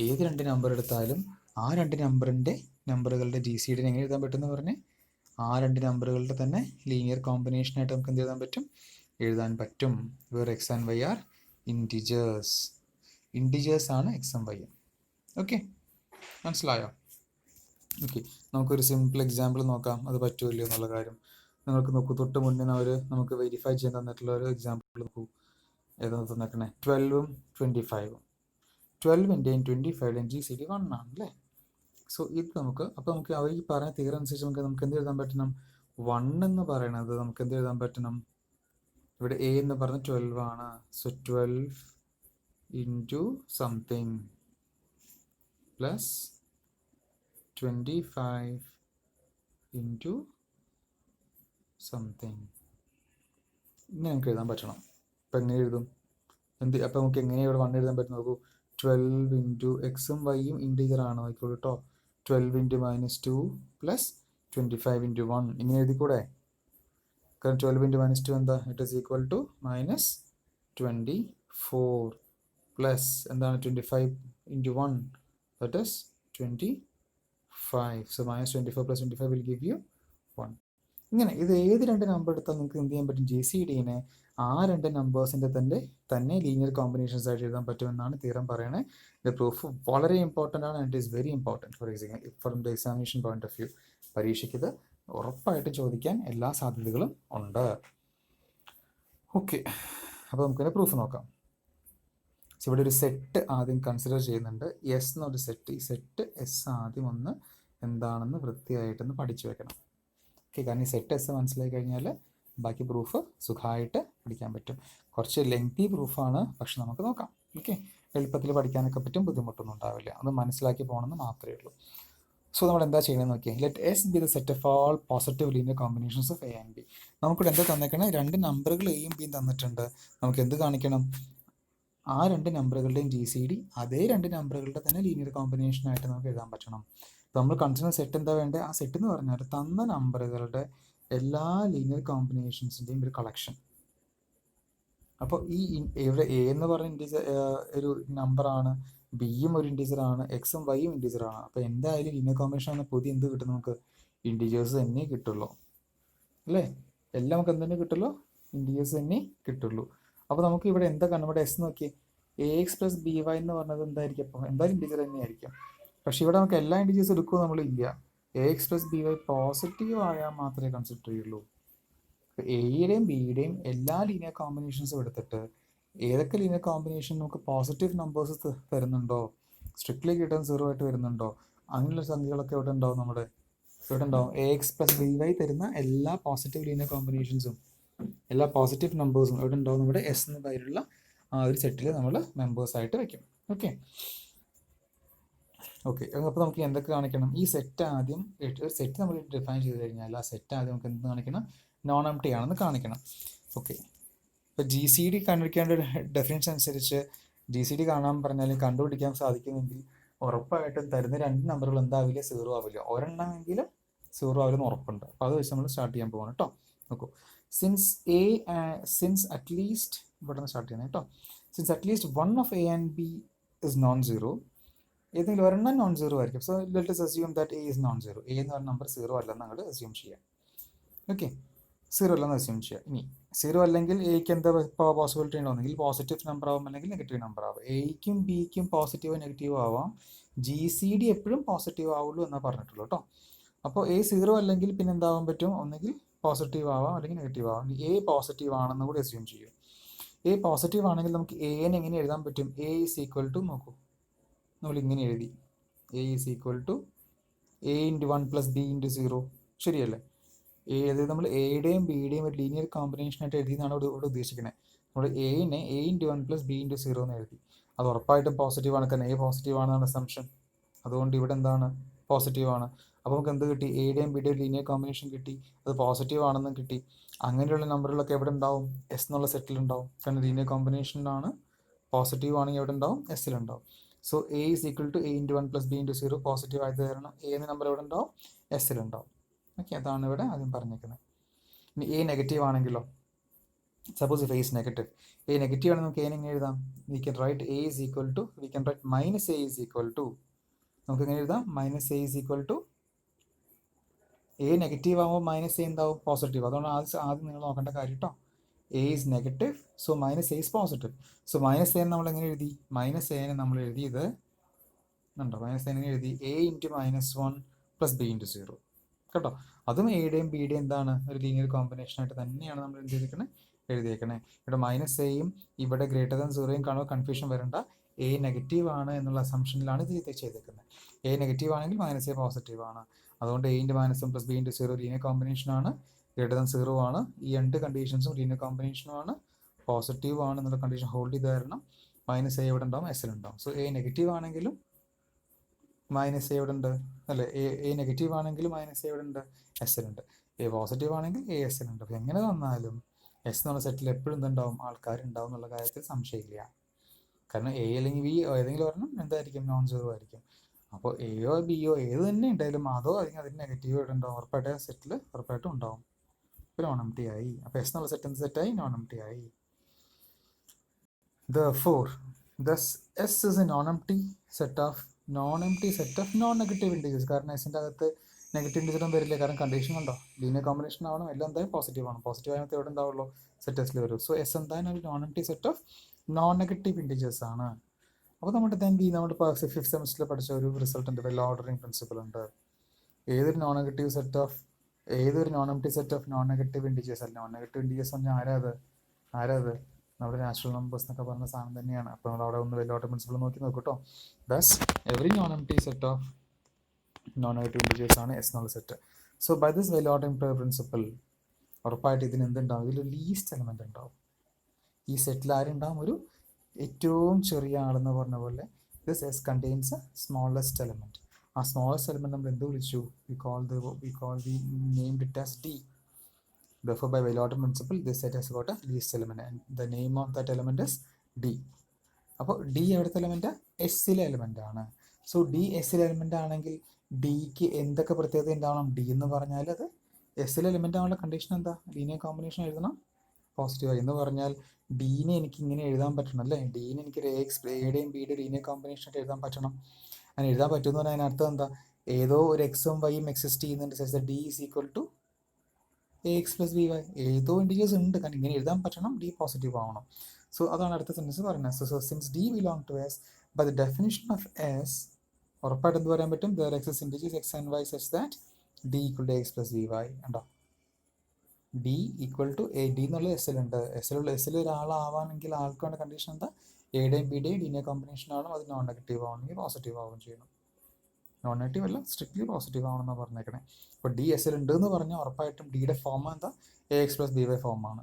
ഏത് രണ്ട് നമ്പർ എടുത്താലും ആ രണ്ട് നമ്പറുകളുടെ GCDനെ എങ്ങനെ എഴുതാൻ പറ്റും എന്ന് പറഞ്ഞ് ആ രണ്ട് നമ്പറുകളുടെ തന്നെ ലീനിയർ കോമ്പിനേഷനായിട്ട് നമുക്ക് എന്ത് എഴുതാൻ പറ്റും? എഴുതാൻ പറ്റും. Where x and y are integers. Integers ആണ് എക്സ് ആൻഡ് വൈ. ഓക്കെ, മനസ്സിലായോ? ഓക്കെ, നമുക്കൊരു സിമ്പിൾ എക്സാമ്പിൾ നോക്കാം, അത് പറ്റുമല്ലോ എന്നുള്ള കാര്യം. നിങ്ങൾക്ക് നോക്കൂ, തൊട്ട് മുന്നേ അവർ നമുക്ക് വെരിഫൈ ചെയ്യാൻ തന്നിട്ടുള്ള ഒരു എക്സാമ്പിൾ നോക്കൂ. ഏതാണ് തന്നേക്കണേ? 12ഉം 25ഉം. 12ൻ്റെയും 25ൻ്റെയും GCD 1 ആണ് അല്ലേ? സോ ഇത് നമുക്ക്, അപ്പോൾ നമുക്ക് അവർ ഈ പറഞ്ഞ തീരം അനുസരിച്ച് നമുക്ക് എന്ത് എഴുതാൻ പറ്റണം? 1 എന്ന് പറയണത് നമുക്ക് എന്ത് എഴുതാൻ പറ്റണം? ഇവിടെ എ എന്ന് പറഞ്ഞ 12 ആണ്. So 12 into something plus 25 into something. ഇങ്ങനെ നമുക്ക് എഴുതാൻ പറ്റണം. അപ്പം എങ്ങനെ എഴുതും? അപ്പം നമുക്ക് എങ്ങനെ ഇവിടെ 1 എഴുതാൻ പറ്റും? നോക്കൂ, 12 ഇൻറ്റു എക്സും വൈയും ഇൻറ്റീജർ ആണ് നോക്കിക്കോളൂ കേട്ടോ. 12 ഇൻറ്റു -2 പ്ലസ് 25 ഇൻറ്റു 1 ഇങ്ങനെ എഴുതിക്കൂടെ? കാരണം 12 ഇൻറ്റു -2 എന്താ? It is equal to -24 plus എന്താണ് 25 into 1, that is 25. So -24 plus 25 will give you 1. ഇങ്ങനെ ഇത് ഏത് രണ്ട് നമ്പർ എടുത്താൽ നിങ്ങൾക്ക് എന്ത് ചെയ്യാൻ പറ്റും? GCDനെ ആ രണ്ട് നമ്പേഴ്സിൻ്റെ തന്നെ ലീനിയർ കോമ്പിനേഷൻസ് ആയിട്ട് എഴുതാൻ പറ്റുമെന്നാണ് തിയറം പറയണത്. ഇത് പ്രൂഫ് വളരെ ഇമ്പോർട്ടൻ്റ് ആണ്. It is very important for the examination point of view. പരീക്ഷയ്ക്ക് ഇത് ഉറപ്പായിട്ടും ചോദിക്കാൻ എല്ലാ സാധ്യതകളും ഉണ്ട്. ഓക്കെ, അപ്പോൾ നമുക്കിതിൻ്റെ പ്രൂഫ് നോക്കാം. സോ ഇവിടെ ഒരു സെറ്റ് ആദ്യം കൺസിഡർ ചെയ്യുന്നുണ്ട്. എസ് എന്നൊരു സെറ്റ്. ഈ സെറ്റ് എസ് ആദ്യം ഒന്ന് എന്താണെന്ന് വൃത്തിയായിട്ടൊന്ന് പഠിച്ചു വെക്കണം. ഓക്കെ, കാരണം ഈ സെറ്റ് എസ് മനസ്സിലായി കഴിഞ്ഞാൽ ബാക്കി പ്രൂഫ് സുഖമായിട്ട് പഠിക്കാൻ പറ്റും. കുറച്ച് ലെങ്തി പ്രൂഫാണ്, പക്ഷെ നമുക്ക് നോക്കാം. ഓക്കെ, എളുപ്പത്തിൽ പഠിക്കാനൊക്കെ പറ്റും, ബുദ്ധിമുട്ടൊന്നും ഉണ്ടാവില്ല. അത് മനസ്സിലാക്കി പോകണമെന്ന് മാത്രമേ ഉള്ളൂ. സോ നമ്മൾ എന്താ ചെയ്യണമെന്ന് നോക്കിയാൽ, let us B the set of all positive linear combinations of A and B. നമുക്കിവിടെ എന്താ തന്നേക്കണം? രണ്ട് നമ്പറുകൾ എയും ബിയും തന്നിട്ടുണ്ട്. നമുക്ക് എന്ത് കാണിക്കണം? ആ രണ്ട് നമ്പറുകളുടെയും GCD അതേ രണ്ട് നമ്പറുകളുടെ തന്നെ ലീനിയർ കോമ്പിനേഷനായിട്ട് നമുക്ക് എഴുതാൻ പറ്റണം. നമ്മൾ കൺസിഡർ സെറ്റ് എന്താ വേണ്ടത്? ആ സെറ്റ് എന്ന് പറഞ്ഞാൽ തന്ന നമ്പറുകളുടെ എല്ലാ ലീനിയർ കോമ്പിനേഷൻസിൻ്റെയും ഒരു കളക്ഷൻ. അപ്പോൾ ഈ ഇവിടെ എ എന്ന് പറഞ്ഞ ഇൻറ്റീജർ ഒരു നമ്പറാണ്, ബിയും ഒരു ഇൻറ്റീജറാണ്, എക്സും വൈയും ഇൻറ്റീജറാണ്. അപ്പോൾ എന്തായാലും ലീനിയർ കോമ്പിനേഷൻ ആണ് പുതിയ എന്ത് കിട്ടും? നമുക്ക് ഇൻറ്റീജേഴ്സ് തന്നെ കിട്ടുള്ളൂ അല്ലേ? എല്ലാം നമുക്ക് എന്ത് തന്നെ കിട്ടുള്ളൂ? ഇൻറ്റീജേഴ്സ് തന്നെ കിട്ടുള്ളൂ. അപ്പോൾ നമുക്ക് ഇവിടെ എന്താ കാണും? ഇവിടെ എസ് നോക്കി, AX പ്ലസ് BY എന്ന് പറഞ്ഞത് എന്തായിരിക്കും? അപ്പോൾ എന്തായാലും ഇൻറ്റീജർ തന്നെയായിരിക്കും. പക്ഷേ ഇവിടെ നമുക്ക് എല്ലാ ഇൻറ്റീജേഴ്സ് എടുക്കുമോ? നമ്മളില്ല. AX പ്ലസ് BY പോസിറ്റീവ് ആയാൽ മാത്രമേ കൺസിഡർ ചെയ്യുള്ളൂ. എയുടെയും ബിയുടെയും എല്ലാ ലീനിയർ കോമ്പിനേഷൻസും എടുത്തിട്ട് ഏതൊക്കെ ലീനിയർ കോമ്പിനേഷൻ നമുക്ക് പോസിറ്റീവ് നമ്പേഴ്സ് തരുന്നുണ്ടോ, സ്ട്രിക്ട്ലി കിട്ടാൻ 0 ആയിട്ട് വരുന്നുണ്ടോ, അങ്ങനെയുള്ള സംഖ്യകളൊക്കെ ഇവിടെ ഉണ്ടാവും. ഇവിടെ ഉണ്ടാവും AX പ്ലസ് BY തരുന്ന എല്ലാ പോസിറ്റീവ് ലീനിയർ കോമ്പിനേഷൻസും, എല്ലാ പോസിറ്റീവ് നമ്പേഴ്സും ഇവിടെ ഉണ്ടാവും. നമ്മുടെ എസ് എന്ന പേരുള്ള ആ ഒരു സെറ്റിൽ നമ്മൾ മെമ്പേഴ്സായിട്ട് വയ്ക്കും. ഓക്കെ, അപ്പോൾ നമുക്ക് എന്തൊക്കെ കാണിക്കണം? ഈ സെറ്റ് ആദ്യം, സെറ്റ് നമ്മൾ ഡിഫൈൻ ചെയ്ത് കഴിഞ്ഞാൽ ആ സെറ്റ് ആദ്യം നമുക്ക് എന്ത് കാണിക്കണം? നോൺ എംപ്റ്റി ആണെന്ന് കാണിക്കണം. ഓക്കെ, ഇപ്പോൾ GCD കണ്ടുപിടിക്കേണ്ട ഒരു ഡെഫിനിഷൻ അനുസരിച്ച് GCD കാണാൻ പറഞ്ഞാലും കണ്ടുപിടിക്കാൻ സാധിക്കുമെങ്കിൽ ഉറപ്പായിട്ടും തരുന്ന രണ്ട് നമ്പറുകൾ എന്താവില്ല? 0 ആവില്ല. ഒരെണ്ണമെങ്കിലും 0 ആവില്ലെന്ന് ഉറപ്പുണ്ട്. അപ്പോൾ അത് വെച്ച് നമ്മൾ സ്റ്റാർട്ട് ചെയ്യാൻ പോകണം കേട്ടോ. നോക്കൂ, സിൻസ് അറ്റ്ലീസ്റ്റ് ഇവിടെ നിന്ന് സ്റ്റാർട്ട് ചെയ്യണം കേട്ടോ. Since at least 1 of A and B is non-zero, ഏതെങ്കിലും ഒരെണ്ണം നോൺ സീറോ ആയിരിക്കും. So let us assume that A is non-zero. A എന്ന് പറഞ്ഞ നമ്പർ 0 അല്ലെന്ന് അങ്ങോട്ട് അസ്യൂം ചെയ്യാം. ഓക്കെ, 0 അല്ലെന്ന് അസ്യൂം ചെയ്യാം. ഇനി 0 അല്ലെങ്കിൽ എക്ക് എന്താ പോസിബിലിറ്റി ഉണ്ടെങ്കിൽ പോസിറ്റീവ് നമ്പർ ആവാം, അല്ലെങ്കിൽ നെഗറ്റീവ് നമ്പർ ആവാം. എയ്ക്കും ബിക്കും പോസിറ്റീവ് നെഗറ്റീവ് ആവാം. GCD എപ്പോഴും പോസിറ്റീവ് ആവുള്ളൂ എന്നാണ് പറഞ്ഞിട്ടുള്ളൂ കേട്ടോ. അപ്പോൾ A 0 അല്ലെങ്കിൽ പിന്നെ എന്താവാൻ പറ്റും? ഒന്നുകിൽ പോസിറ്റീവ് ആവാം അല്ലെങ്കിൽ നെഗറ്റീവ് ആവാം. A പോസിറ്റീവ് ആണെന്ന് കൂടി അസ്യൂം ചെയ്യും. A പോസിറ്റീവ് ആണെങ്കിൽ നമുക്ക് Aനെ എങ്ങനെ എഴുതാൻ പറ്റും? A ഈസ് ഈക്വൽ ടു, നോക്കൂ, നമ്മളിങ്ങനെ എഴുതി, A is equal to A into 1 plus B into 0. ശരിയല്ലേ? അതായത് നമ്മൾ എയുടെയും ബിയുടെയും ഒരു ലീനിയർ കോമ്പിനേഷനായിട്ട് എഴുതിയെന്നാണ് ഇവിടെ ഉദ്ദേശിക്കുന്നത്. നമ്മൾ എനെ A into 1 plus B into 0 എന്ന് എഴുതി. അത് ഉറപ്പായിട്ടും പോസിറ്റീവ് ആണ്, കാരണം A പോസിറ്റീവ് ആണെന്നാണ് അസംഷൻ. അതുകൊണ്ട് ഇവിടെ എന്താണ്? പോസിറ്റീവ് ആണ്. അപ്പോൾ നമുക്ക് എന്ത് കിട്ടി? എയുടെയും ബിയുടെയും ലീനിയർ കോമ്പിനേഷൻ കിട്ടി, അത് പോസിറ്റീവ് ആണെന്നും കിട്ടി. അങ്ങനെയുള്ള നമ്പറുകളൊക്കെ എവിടെ ഉണ്ടാവും? എസ് എന്നുള്ള സെറ്റിലുണ്ടാവും. കാരണം ലീനിയർ കോമ്പിനേഷനിലാണ്, പോസിറ്റീവ് ആണെങ്കിൽ എവിടെ ഉണ്ടാവും? എസ്സിലുണ്ടാവും. So A is equal to A into 1 plus B into 0 positive ആയത് കാരണം A എന്ന നമ്പർ എവിടെ ഉണ്ടാവും? എസ്സിലുണ്ടാവും. ഓക്കെ, അതാണ് ഇവിടെ ആദ്യം പറഞ്ഞിരിക്കുന്നത്. ഇനി A നെഗറ്റീവ് ആണെങ്കിലോ? Suppose if A is negative, A negative ആണെങ്കിൽ നമുക്ക് എങ്ങനെ എഴുതാം? We can write A is equal to, we can write minus A is equal to, നമുക്ക് എങ്ങനെ എഴുതാം? Minus A is equal to, A negative ആകുമ്പോൾ മൈനസ് A എന്താവും? പോസിറ്റീവ്. അതുകൊണ്ട് ആദ്യം നിങ്ങൾ നോക്കേണ്ട കാര്യം കേട്ടോ. A is negative, so minus a is positive. So minus a നമ്മൾ എങ്ങനെ എഴുതി? മൈനസ് എനെ നമ്മൾ എഴുതിയത് ഉണ്ടോ? മൈനസ് എങ്ങനെ എഴുതി? A into -1 plus B into 0 കേട്ടോ. അതും എയുടെയും ബിയുടെയും എന്താണ്? ഒരു ലീനിയർ കോമ്പിനേഷൻ ആയിട്ട് തന്നെയാണ് നമ്മൾ എന്ത് ചെയ്തേക്കണേ? എഴുതിയേക്കണേ. ഇവിടെ മൈനസ് എയും ഇവിടെ ഗ്രേറ്റർ ദാൻ 0യും കാണുമ്പോൾ കൺഫ്യൂഷൻ വരണ്ട. എ നെഗറ്റീവ് ആണ് എന്നുള്ള അസംഷനിലാണ് ഇത് ചെയ്തേക്കുന്നത്. എ നെഗറ്റീവ് ആണെങ്കിൽ മൈനസ് എ പോസിറ്റീവ് ആണ്. അതുകൊണ്ട് A into -1 plus B into 0 linear combination ആണ്. ഗ്രേറ്റർ ദാൻ 0 ആണ്. ഈ രണ്ട് കണ്ടീഷൻസും ലീനിയർ കോമ്പിനേഷനും ആണ്. പോസിറ്റീവ് ആണ് എന്നുള്ള കണ്ടീഷൻ ഹോൾഡ് ചെയ്ത് തരണം. മൈനസ് എ എവിടെ ഉണ്ടാവും? എസ് ഉണ്ടാവും. സോ എ നെഗറ്റീവ് ആണെങ്കിലും മൈനസ് എ എവിടെ ഉണ്ട്? അല്ലെ, എ നെഗറ്റീവ് ആണെങ്കിലും മൈനസ് എ എവിടെ ഉണ്ട്? എസ് ഉണ്ട്. എ പോസിറ്റീവ് ആണെങ്കിൽ എ എസ് ഉണ്ട്. അപ്പോൾ എങ്ങനെ വന്നാലും എസ് എന്നുള്ള സെറ്റിൽ എപ്പോഴും എന്തുണ്ടാവും? ആൾക്കാരുണ്ടാവും എന്നുള്ള കാര്യത്തിൽ സംശയമില്ല. കാരണം എ അല്ലെങ്കിൽ ബി ഏതെങ്കിലും ഒരെണ്ണം എന്തായിരിക്കും? നോൺ സീറോ ആയിരിക്കും. അപ്പോൾ എയോ ബിയോ ഏത് തന്നെ ഉണ്ടായാലും അതോ അല്ലെങ്കിൽ അതിന് നെഗറ്റീവ് ഇവിടെ ഉണ്ടാവും. ഉറപ്പായിട്ട് സെറ്റിൽ ഉറപ്പായിട്ടും ഉണ്ടാവും. ഇപ്പോൾ നോൺ എം ടി ആയി. അപ്പോൾ എസ് എന്നുള്ള സെറ്റ് എന്ത് സെറ്റായി? നോൺ എം ടി ആയി. Therefore, thus S is a non-empty set of non-negative integers. കാരണം എസിൻ്റെ അകത്ത് നെഗറ്റീവ് ഇൻഡിജറും വരില്ല. കാരണം കണ്ടീഷൻ ഉണ്ടോ? ലീനിയർ കോമ്പിനേഷൻ ആവണം. എല്ലാം എന്തായാലും പോസിറ്റീവ് ആണ്. പോസിറ്റീവ് ആയപ്പോൾ എവിടെ ഉണ്ടാവുള്ളൂ? സെറ്റ് എസിൽ വരും. സോ എസ് എന്തായാലും ഒരു non empty set of non negative integers ആണ്. അപ്പോൾ നമ്മുടെ നമ്മൾ ഫിഫ്ത്ത് സെമിസ്റ്ററിൽ പഠിച്ച ഒരു റിസൾട്ട് ഉണ്ട്. വെൽ ഓർഡറിങ് പ്രിൻസിപ്പിൾ ഉണ്ട്. ഏതൊരു non empty set of non negative integers അല്ല. നോൺ നെഗറ്റീവ് ഇൻഡിജേഴ്സ് പറഞ്ഞാൽ ആരാ അത്? നമ്മുടെ നാച്ചുറൽ നമ്പേഴ്സ് എന്നൊക്കെ പറഞ്ഞ സാധനം തന്നെയാണ്. അപ്പോൾ നമ്മൾ അവിടെ ഒന്ന് വെൽ ഓർഡർ പ്രിൻസിപ്പിൾ നോക്കി നോക്കൂട്ടോ. Thus every non empty set of non negative integers ആണ് എസ് എന്നുള്ള set. So by this well ordering principle ഉറപ്പായിട്ട് ഇതിന് എന്തുണ്ടാവും? ഇതിൽ ലീസ്റ്റ് എലമെന്റ് ഉണ്ടാവും. ഈ സെറ്റിൽ ആരുണ്ടാവും? ഒരു ഏറ്റവും ചെറിയ ആളെന്ന് പറഞ്ഞ പോലെ this S contains a smallest element. ആ സ്മോളസ്റ്റ് എലമെന്റ് നമ്മൾ എന്ത് വിളിച്ചു? We named it as d. Therefore, by Weil order principle, this set has got a least element, and the name of that element is D. അപ്പോൾ ഡി എവിടുത്തെ എലമെന്റ്? എസ്സിലെ എലമെന്റ് ആണ്. സോ ഡി എസ്സിലെ എലമെന്റ് ആണെങ്കിൽ ഡിക്ക് എന്തൊക്കെ പ്രത്യേകത ഉണ്ടാവണം? ഡി എന്ന് പറഞ്ഞാൽ അത് എസ്സിലെ എലമെന്റ് ആണുള്ള കണ്ടീഷൻ എന്താ? ലീനിയർ കോമ്പിനേഷൻ എഴുതണം പോസിറ്റീവായി. എന്ന് പറഞ്ഞാൽ ഡീനെ എനിക്ക് ഇങ്ങനെ എഴുതാൻ പറ്റണം അല്ലേ? ഡീനെ എനിക്ക് എയുടെയും ബിയുടെയും ലീനിയർ കോമ്പിനേഷൻ ആയിട്ട് എഴുതാൻ പറ്റണം. അങ്ങനെ എഴുതാൻ പറ്റുമെന്ന് പറഞ്ഞാൽ അതിനർത്ഥം എന്താ? ഏതോ ഒരു എക്സും വൈയും എക്സിസ്റ്റ് ചെയ്യുന്നുണ്ട്. D is equal to A X plus B y. ഏതോ ഇൻഡിജേഴ്സ് ഉണ്ട്. കാരണം ഇങ്ങനെ എഴുതാൻ പറ്റണം. ഡി പോസിറ്റീവ് ആവണം. സോ അതാണ് അടുത്ത സെൻറ്റൻസ് പറയുന്നത്. So since D belong to S, by the definition of S ഉറപ്പായിട്ട് എന്ത് പറയാൻ പറ്റും? There exists integers X and Y such that D equal to X plus B Y. ഉണ്ടോ? D equal to A. D എന്നുള്ള എസ്സിലുണ്ട്. എസ്സിൽ ഒരാളാവാണെങ്കിൽ ആൾക്ക് വേണ്ട കണ്ടീഷൻ എന്താ? എയുടെയും ബിയുടെയും ലീനിയർ കോമ്പിനേഷൻ ആവണം. അത് നോൺ നെഗറ്റീവ് ആവണമെങ്കിൽ പോസിറ്റീവ് ആവുകയും ചെയ്യണം. നോൺ നെഗറ്റീവ് അല്ല, സ്ട്രിക്ട്ലി പോസിറ്റീവ് ആവണമെന്നാണ് പറഞ്ഞേക്കണേ. അപ്പോൾ ഡി എസ്സിൽ ഉണ്ട് എന്ന് പറഞ്ഞാൽ ഉറപ്പായിട്ടും ഡിയുടെ ഫോം എന്താ? A X plus B Y ഫോമാണ്.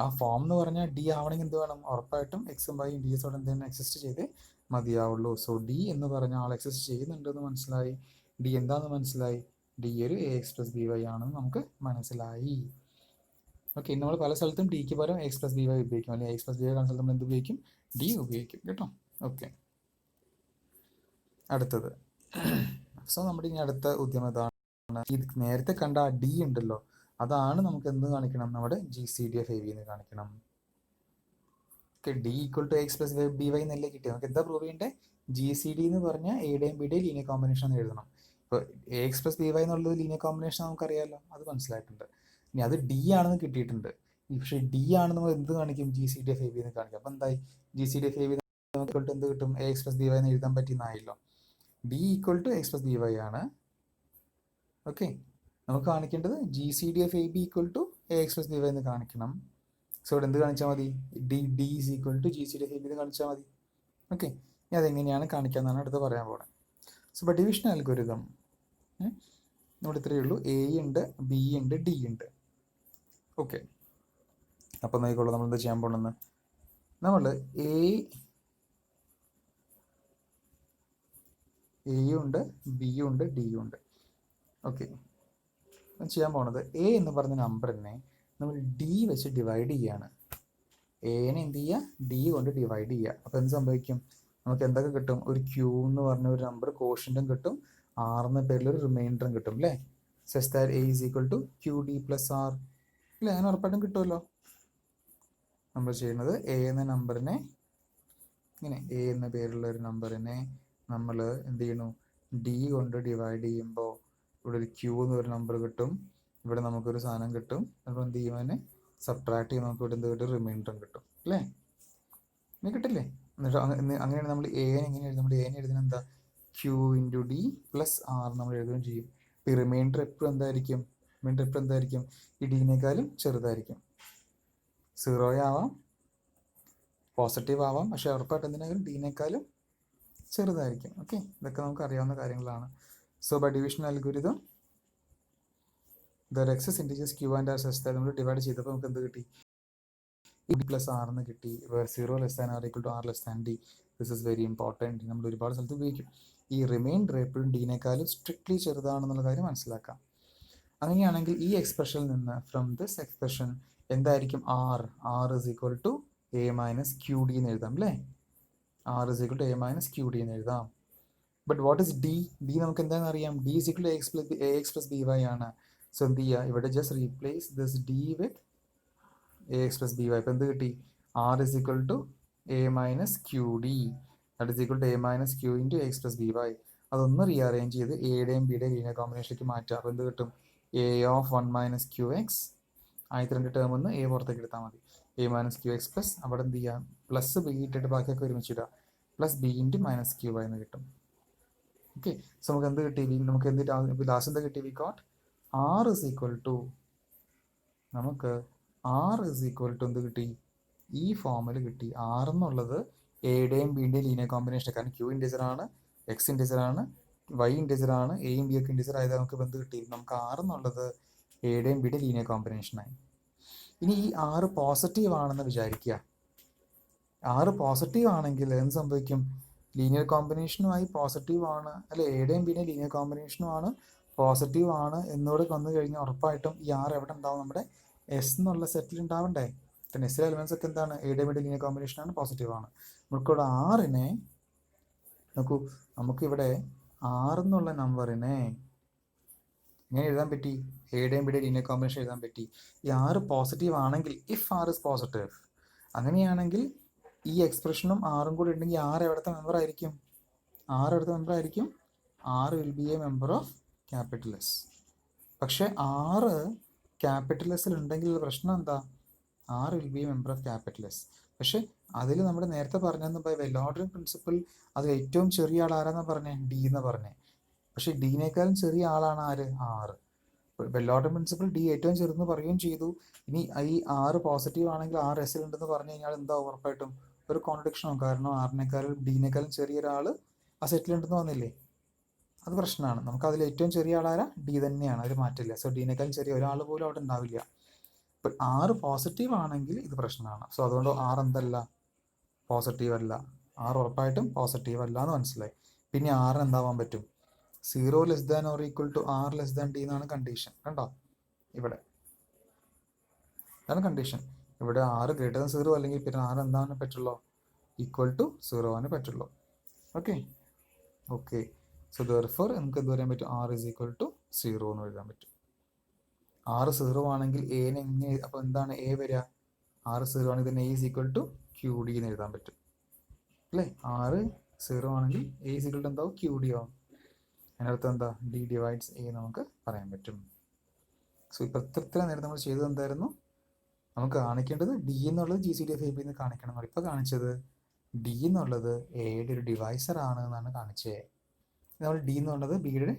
ആ ഫോം എന്ന് പറഞ്ഞാൽ ഡി ആവണമെങ്കിൽ എന്ത് വേണം? ഉറപ്പായിട്ടും എക്സും വൈയും ഡി എസോടെ എന്തെങ്കിലും എക്സിസ്റ്റ് ചെയ്തേ മതിയാവുള്ളൂ. സോ ഡി എന്ന് പറഞ്ഞ ആൾ എക്സിസ്റ്റ് ചെയ്യുന്നുണ്ടെന്ന് മനസ്സിലായി. ഡി എന്താണെന്ന് മനസ്സിലായി? ഡി ഒരു a X plus B y ആണെന്ന് നമുക്ക് മനസ്സിലായി. ഓക്കെ, നമ്മൾ പല സ്ഥലത്തും ഡിക്ക് പകരം എക്സ് പ്ലസ് ബി വൈ ഉപയോഗിക്കും. അല്ലെങ്കിൽ എക്സ് പ്ലസ് ബി വൈ കാണുന്ന സ്ഥലത്ത് നമ്മൾ എന്ത് ഉപയോഗിക്കും? ഡി ഉപയോഗിക്കും കേട്ടോ. ഓക്കെ, അടുത്തത്. സോ നമ്മുടെ ഇനി അടുത്ത ഉദ്യമം ഇതാണ്. ഇത് നേരത്തെ കണ്ട ആ ഡി ഉണ്ടല്ലോ, അതാണ് നമുക്ക് എന്ത് കാണിക്കണം? നമ്മുടെ G C D of A V എന്ന് കാണിക്കണം. Okay, d equal to X plus B y എന്നല്ലേ കിട്ടിയത്. നമുക്ക് എന്താ പ്രൂവ് ചെയ്യേണ്ടത്? ജി സി ഡി എന്ന് പറഞ്ഞാൽ എയുടെയും ബിയുടെയും ലീനിയർ കോമ്പിനേഷൻ എന്ന് എഴുതണം. ഇപ്പോൾ a X plus B y എന്നുള്ളത് ലീനിയർ കോമ്പിനേഷൻ നമുക്കറിയാമല്ലോ, അത് മനസ്സിലായിട്ടുണ്ട്. ഇനി അത് ഡി ആണെന്ന് കിട്ടിയിട്ടുണ്ട്. പക്ഷേ ഡി ആണ് നമ്മൾ എന്ത് കാണിക്കും? G C D of A V എന്ന് കാണിക്കും. അപ്പം എന്തായി? G C D of A B നമുക്ക് എന്ത് കിട്ടും? A X plus B Y എന്ന് എഴുതാൻ പറ്റിയെന്നായല്ലോ. D equal to X plus B Y ആണ്. ഓക്കെ, നമുക്ക് കാണിക്കേണ്ടത് G C D of A B equal to A X plus B Y എന്ന് കാണിക്കണം. സോ ഇവിടെ എന്ത് കാണിച്ചാൽ മതി? D is equal to G C D of A B എന്ന് കാണിച്ചാൽ മതി. ഓക്കെ, ഇനി അതെങ്ങനെയാണ് കാണിക്കാമെന്നാണ് അടുത്ത് പറയാൻ പോകുന്നത്. സോ ഇപ്പോൾ ഡിവിഷൻ അൽഗോരിതം നമ്മുടെ ഇത്രയേ ഉള്ളൂ. എ ഉണ്ട്, ബി ഉണ്ട്, ഡി ഉണ്ട്. ഓക്കെ, അപ്പോൾ നോക്കിക്കോളൂ നമ്മൾ എന്താ ചെയ്യാൻ പോകണമെന്ന്. നമ്മൾ എയും ഉണ്ട്, ബിയും ഉണ്ട്, ഡിയും ഉണ്ട്. ഓക്കെ, ചെയ്യാൻ പോണത് എ എന്ന് പറഞ്ഞ നമ്പറിനെ നമ്മൾ ഡി വെച്ച് ഡിവൈഡ് ചെയ്യാണ്. എനെ എന്ത് ചെയ്യുക? ഡി കൊണ്ട് ഡിവൈഡ് ചെയ്യുക. അപ്പോൾ എന്ത് സംഭവിക്കും? നമുക്ക് എന്തൊക്കെ കിട്ടും? ഒരു ക്യൂ എന്ന് പറഞ്ഞ ഒരു നമ്പർ കോഷ്യൻറ്റും കിട്ടും, ആർ എന്ന പേരിൽ ഒരു റിമൈൻഡറും കിട്ടും അല്ലേ? Such that a is equal to q d plus r അല്ലേ? അങ്ങനെ ഉറപ്പായിട്ടും കിട്ടുമല്ലോ. നമ്മൾ ചെയ്യുന്നത് എ എന്ന നമ്പറിനെ ഇങ്ങനെ എ എന്ന പേരുള്ള ഒരു നമ്പറിനെ നമ്മൾ എന്ത് ചെയ്യണു? ഡി കൊണ്ട് ഡിവൈഡ് ചെയ്യുമ്പോൾ ഇവിടെ ഒരു ക്യൂ എന്ന് ഒരു നമ്പർ കിട്ടും, ഇവിടെ നമുക്കൊരു സാധനം കിട്ടും. അപ്പോൾ എന്ത് ചെയ്യും? അതിനെ സബ്ട്രാക്ട് ചെയ്യുമ്പോൾ നമുക്ക് ഇവിടെ എന്ത് കിട്ടും? റിമൈൻഡറും കിട്ടും അല്ലേ? ഇനി കിട്ടില്ലേ? എന്നിട്ട് അങ്ങനെയാണ് നമ്മൾ എനെ എങ്ങനെ എഴുതും? നമ്മൾ എനെ എഴുതുന്നത് എന്താ? Q into d plus r നമ്മൾ എഴുതുകയും ചെയ്യും. ഈ റിമൈൻഡർ എപ്പോഴും എന്തായിരിക്കും? റിമൈൻഡർ എപ്പോഴും എന്തായിരിക്കും? ഈ ഡീനേക്കാളും ചെറുതായിരിക്കും. 0 ആവാം, പോസിറ്റീവ് ആവാം, പക്ഷേ ഉറപ്പായിട്ട് എന്തിനായാലും ഡീനേക്കാളും ചെറുതായിരിക്കും. ഓക്കെ, ഇതൊക്കെ നമുക്ക് അറിയാവുന്ന കാര്യങ്ങളാണ്. So by division algorithm the exists integers q and r such that നമ്മൾ ഡിവൈഡ് ചെയ്തപ്പോൾ നമുക്ക് എന്ത് കിട്ടി? ഡി പ്ലസ് ആർ എന്ന് കിട്ടി. 0 less than r equal to r less than d. This is very important. നമ്മൾ ഒരുപാട് സ്ഥലത്ത് ഉപയോഗിക്കും. ഈ റിമൈൻഡർ എപ്പോഴും ഡീനേക്കാളും സ്ട്രിക്ട്ലി ചെറുതാണെന്നുള്ള കാര്യം മനസ്സിലാക്കാം. അങ്ങനെയാണെങ്കിൽ ഈ എക്സ്പ്രഷനിൽ നിന്ന് ഫ്രം ദിസ് എക്സ്പ്രഷൻ എന്തായിരിക്കും? R is equal to A minus q d എന്ന് എഴുതാം അല്ലേ? R is equal to A minus q d എന്ന് എഴുതാം. But what is d? D നമുക്ക് എന്താണെന്ന് അറിയാം. D is equal to A X plus B Y ആണ്. സോ എന്ത് ചെയ്യുക? ഇവിടെ just replace this d with a X plus B y. ഇപ്പം എന്ത് കിട്ടി? R is equal to A minus q D that is equal to A minus Q into X plus B Y. അതൊന്ന് റീഅറേഞ്ച് ചെയ്ത് എയുടെയും ബിയുടെയും ലീനിയർ കോമ്പിനേഷനിലേക്ക് മാറ്റുക. അപ്പോൾ എന്ത് കിട്ടും? A of 1 minus Q X. ആദ്യത്തെ രണ്ട് ടേം ഒന്ന് എ പുറത്തേക്ക് എടുത്താൽ മതി. A minus Q X plus അവിടെ എന്ത് ചെയ്യുക? പ്ലസ് ബി ഇട്ടിട്ട് ബാക്കിയൊക്കെ ഒരുമിച്ചിടുക. Plus B into minus Q Y എന്ന് കിട്ടും. ഓക്കെ, സോ നമുക്ക് എന്ത് കിട്ടി? നമുക്ക് എന്ത് ലാസ്റ്റ് എന്താ കിട്ടി? We got r is equal to, നമുക്ക് ആർ ഇസ് ഈക്വൽ ടു എന്ത് കിട്ടി? ഈ ഫോമിൽ കിട്ടി. ആർ എന്നുള്ളത് എയുടെയും ബിയുടെയും ലീനിയർ കോമ്പിനേഷൻ. കാരണം ക്യൂ ഇൻഡിജർ ആണ്, എക്സ് ഇൻഡിജർ ആണ്, വൈ ഇൻഡിജർ ആണ്, എയും ബി ഒക്കെ ഇൻഡിജർ ആയത് നമുക്ക് എന്ത് കിട്ടി? നമുക്ക് ആർ എന്നുള്ളത് എയുടെയും ബിയുടെയും ലീനിയർ കോമ്പിനേഷനായി. ഇനി ഈ ആറ് പോസിറ്റീവ് ആണെന്ന് വിചാരിക്കുക. ആറ് പോസിറ്റീവ് ആണെങ്കിൽ എന്ത് സംഭവിക്കും? ലീനിയർ കോമ്പിനേഷനുമായി പോസിറ്റീവ് ആണ് അല്ലെ, എയുടെയും ബിയുടെയും ലീനിയർ കോമ്പിനേഷനും ആണ്, പോസിറ്റീവ് ആണ് എന്നോട് വന്നു കഴിഞ്ഞാൽ ഉറപ്പായിട്ടും ഈ ആർ എവിടെ ഉണ്ടാവും? നമ്മുടെ എസ് എന്നുള്ള സെറ്റിൽ ഉണ്ടാവണ്ടേ? പിന്നെ എസ് എലിമെന്റ്സ് ഒക്കെ എന്താണ്? എയുടെയും ബിയുടെയും ലീനിയർ കോമ്പിനേഷൻ ആണ്, പോസിറ്റീവ് ആണ്. നമുക്കിവിടെ ആറിനെ നോക്കൂ, നമുക്കിവിടെ ആറ് എന്നുള്ള നമ്പറിനെ എങ്ങനെ എഴുതാൻ പറ്റി? എയുടെയും ബിയുടെയും ലീനിയർ കോമ്പിനേഷൻ എഴുതാൻ പറ്റി. ഈ ആറ് പോസിറ്റീവ് ആണെങ്കിൽ, ഇഫ് ആർ ഇസ് പോസിറ്റീവ്, അങ്ങനെയാണെങ്കിൽ ഈ എക്സ്പ്രഷനും ആറും കൂടി ഉണ്ടെങ്കിൽ ആറ് എവിടുത്തെ മെമ്പർ ആയിരിക്കും? ആറ് എവിടുത്തെ മെമ്പർ ആയിരിക്കും? ആറ് will be A member of capital S. പക്ഷെ ആറ് ക്യാപിറ്റൽ എസിൽ ഉണ്ടെങ്കിൽ പ്രശ്നം എന്താ? ആറ് will be A member of capital S. പക്ഷെ അതിൽ നമ്മുടെ നേരത്തെ പറഞ്ഞെന്ന് വെൽ ഓർഡറിംഗ് പ്രിൻസിപ്പിൾ അത് ഏറ്റവും ചെറിയ ആൾ ആരാന്നാ പറഞ്ഞേ? ഡി എന്ന് പറഞ്ഞേ. പക്ഷെ ഡിനേക്കാളും ചെറിയ ആളാണ് ആര്? ആറ്. വെൽ ഓർഡറിംഗ് പ്രിൻസിപ്പിൾ ഡി ഏറ്റവും ചെറുതെന്ന് പറയുകയും ചെയ്തു. ഇനി ഈ ആറ് പോസിറ്റീവ് ആണെങ്കിൽ ആറ് എസിൽ ഉണ്ടെന്ന് പറഞ്ഞു കഴിഞ്ഞാൽ എന്താ? ഉറപ്പായിട്ടും ഒരു കോൺട്രഡിക്ഷനാവും. കാരണം ആറിനേക്കാളും ഡിനേക്കാളും ചെറിയ ഒരാൾ ആ സെറ്റിലുണ്ടെന്ന് വന്നില്ലേ? അത് പ്രശ്നമാണ്. നമുക്ക് അതിൽ ഏറ്റവും ചെറിയ ആളാരാ? ഡി തന്നെയാണ്, അതിൽ മാറ്റില്ല. സോ ഡിനേക്കാളും ചെറിയ ഒരാൾ പോലും അവിടെ ഉണ്ടാവില്ല. ബട്ട് ആറ് പോസിറ്റീവ് ആണെങ്കിൽ ഇത് പ്രശ്നമാണ്. സോ അതുകൊണ്ട് ആറ് എന്തല്ല? പോസിറ്റീവ് അല്ല. ആറ് ഉറപ്പായിട്ടും പോസിറ്റീവ് അല്ല എന്ന് മനസ്സിലായി. പിന്നെ ആറിന് എന്താവാൻ പറ്റും? 0 less than or equal to r less than d എന്നാണ് കണ്ടീഷൻ. കണ്ടോ ഇവിടെ? ഇതാണ് കണ്ടീഷൻ. ഇവിടെ ആറ് ഗ്രേറ്റർ ദാൻ 0 അല്ലെങ്കിൽ പിന്നെ ആറ് എന്താണ് പറ്റുള്ളൂ? ഈക്വൽ ടു 0 ആണ് പറ്റുള്ളൂ. ഓക്കെ ഓക്കെ സോ ദെർഫോർ നമുക്ക് എന്ത് പറയാൻ പറ്റും? ആർ ഇസ് ഈക്വൽ ടു 0 എന്ന് എഴുതാൻ പറ്റും. ആറ് 0 ആണെങ്കിൽ എനെ എങ്ങനെ, അപ്പോൾ എന്താണ് എ വരിക? ആറ് 0 ആണെങ്കിൽ തന്നെ a is equal to q d എന്ന് എഴുതാൻ പറ്റും അല്ലേ? ആറ് 0 ആണെങ്കിൽ എ ഇസ് ഈക്വൽ ടു എന്താവും? ക്യൂ ഡി ആവും. അതിനർത്ഥം എന്താ? ഡി ഡിവൈഡ്സ് എ നമുക്ക് പറയാൻ പറ്റും. സോ ഇപ്പോൾ ഇത്ര നേരം നമ്മൾ ചെയ്തത് എന്തായിരുന്നു? നമുക്ക് കാണിക്കേണ്ടത് ഡി എന്നുള്ളത് G C D of A B എന്ന് കാണിക്കണം. ഇപ്പോൾ കാണിച്ചത് ഡി എന്നുള്ളത് എയുടെ ഒരു ഡിവൈസർ ആണ് എന്നാണ് കാണിച്ചത്. നമ്മൾ ഡി എന്നുള്ളത് ബിയുടെ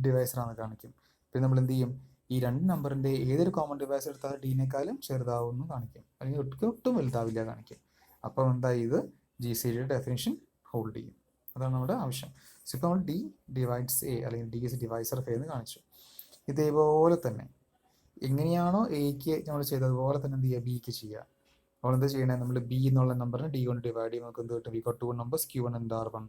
ഡിവൈസർ ആണെന്ന് കാണിക്കും. പിന്നെ നമ്മൾ എന്ത് ചെയ്യും? ഈ രണ്ട് നമ്പറിൻ്റെ ഏതൊരു കോമൺ ഡിവൈസർ എടുത്താൽ ഡിനേക്കാളും ചെറുതാവുമെന്ന് കാണിക്കും, അല്ലെങ്കിൽ ഒട്ടും വലുതാവില്ല കാണിക്കും. അപ്പോൾ എന്താ? ഇത് ജി സി ഡിയുടെ ഡെഫിനിഷൻ ഹോൾഡ് ചെയ്യും. അതാണ് നമ്മുടെ ആവശ്യം. സോ ഇപ്പോൾ നമ്മൾ ഡി ഡിവൈഡ്സ് എ അല്ലെങ്കിൽ D is divisor of A എന്ന് കാണിച്ചു. ഇതേപോലെ തന്നെ എങ്ങനെയാണോ എക്ക് നമ്മൾ ചെയ്തതുപോലെ തന്നെ എന്ത് ചെയ്യുക? ബിക്ക് ചെയ്യുക. അപ്പോൾ എന്താ ചെയ്യണേ? നമ്മൾ ബി എന്നുള്ള നമ്പറിനെ ഡി കൊണ്ട് ഡിവൈഡ് ചെയ്യുമ്പോൾ നമുക്ക് എന്ത് കിട്ടും? We got two numbers Q1 and R1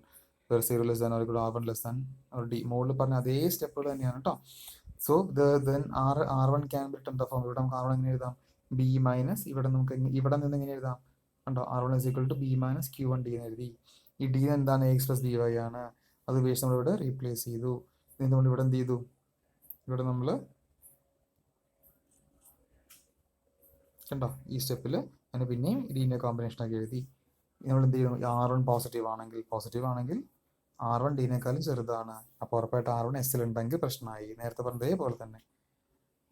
where 0 less than or equal to R1 less than or d. മുകളിൽ പറഞ്ഞ അതേ സ്റ്റെപ്പുകൾ തന്നെയാണ് കേട്ടോ. So then R1 can be written the form. ഇവിടെ നമുക്ക് R1 എങ്ങനെ എഴുതാം? ബി മൈനസ്, ഇവിടെ നമുക്ക് ഇവിടെ നിന്ന് എങ്ങനെ എഴുതാം? കണ്ടോ? R1 is equal to b minus Q1 d എന്ന് എഴുതി. ഈ ഡി എന്താണ്? എക്സ് പ്ലസ് ബി വൈ ആണ്. അത് ഉപയോഗിച്ച് നമ്മളിവിടെ റീപ്ലേസ് ചെയ്തു. നമ്മൾ ഇവിടെ എന്ത് ചെയ്തു? ഇവിടെ നമ്മൾ കണ്ടോ ഈ സ്റ്റെപ്പിൽ അതിന് പിന്നെയും ലീനിയർ കോമ്പിനേഷനൊക്കെ എഴുതി. നമ്മൾ എന്ത് ചെയ്യും? R1 പോസിറ്റീവ് ആണെങ്കിൽ R1 ഡീനേക്കാളും ചെറുതാണ്. അപ്പോൾ ഉറപ്പായിട്ട് R1 എസിൽ ഉണ്ടെങ്കിൽ പ്രശ്നമായി. നേരത്തെ പറഞ്ഞതേപോലെ തന്നെ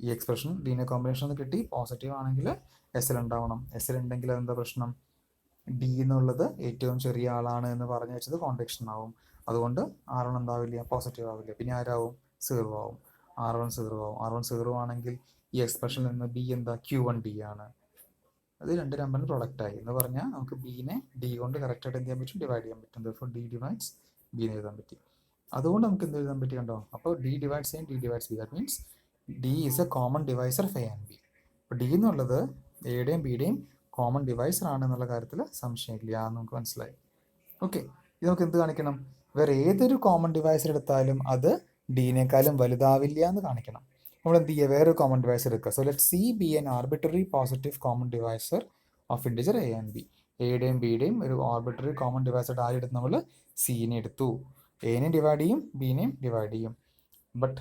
ഈ എക്സ്പ്രഷൻ ലീനിയർ കോമ്പിനേഷൻ ഒന്ന് കിട്ടി, പോസിറ്റീവ് ആണെങ്കിൽ എസ് എൽ ഉണ്ടാവണം. എസ് എൽ ഉണ്ടെങ്കിൽ അതെന്താ പ്രശ്നം? ഡി എന്നുള്ളത് ഏറ്റവും ചെറിയ ആളാണ് എന്ന് പറഞ്ഞു വെച്ചത് കോൺട്രഡിക്ഷൻ ആവും. അതുകൊണ്ട് R1 എന്താവില്ല? പോസിറ്റീവ് ആവില്ല. പിന്നെ ആരാവും? 0 ആവും. R1 0 ആവും. R1 0 ആണെങ്കിൽ ഈ എക്സ്പ്രഷനിൽ നിന്ന് ബി എന്താ? Q1D ആണ്. അത് രണ്ട് നമ്പറിന് പ്രൊഡക്റ്റ് ആയി എന്ന് പറഞ്ഞാൽ നമുക്ക് ബീനെ ഡി കൊണ്ട് കറക്റ്റായിട്ട് എന്ത് ചെയ്യാൻ പറ്റും? ഡിവൈഡ് ചെയ്യാൻ പറ്റും. ദെർഫോർ ഡി ഡിവൈഡ്സ് ബി എന്ന് എഴുതാൻ പറ്റി. അതുകൊണ്ട് നമുക്ക് എന്ത് എഴുതാൻ പറ്റി? കണ്ടോ? അപ്പോൾ D divides a, d divides B. That means D is A common divisor of A and B. അപ്പോൾ ഡി എന്നുള്ളത് എയുടെയും ബിയുടെയും കോമൺ ഡിവൈസർ ആണ് എന്നുള്ള കാര്യത്തിൽ സംശയമില്ല എന്ന് നമുക്ക് മനസ്സിലായി. ഓക്കെ, ഇത് നമുക്ക് എന്ത് കാണിക്കണം? വേറെ ഏതൊരു കോമൺ ഡിവൈസർ എടുത്താലും അത് ഡിനേക്കാളും വലുതാവില്ല എന്ന് കാണിക്കണം. നമ്മൾ എന്ത് ചെയ്യുക? വേറൊരു കോമൺ ഡിവൈസർ എടുക്കുക. So let see B N arbitrary positive common divisor of integer A and B. എയുടെയും ബിയുടെയും ഒരു ആർബിട്രറി കോമൺ ഡിവൈസർ ആര് എടുത്ത്? നമ്മൾ സിനെ എടുത്തു. എനെയും ഡിവൈഡ് ചെയ്യും, ബിനെയും ഡിവൈഡ് ചെയ്യും. ബട്ട്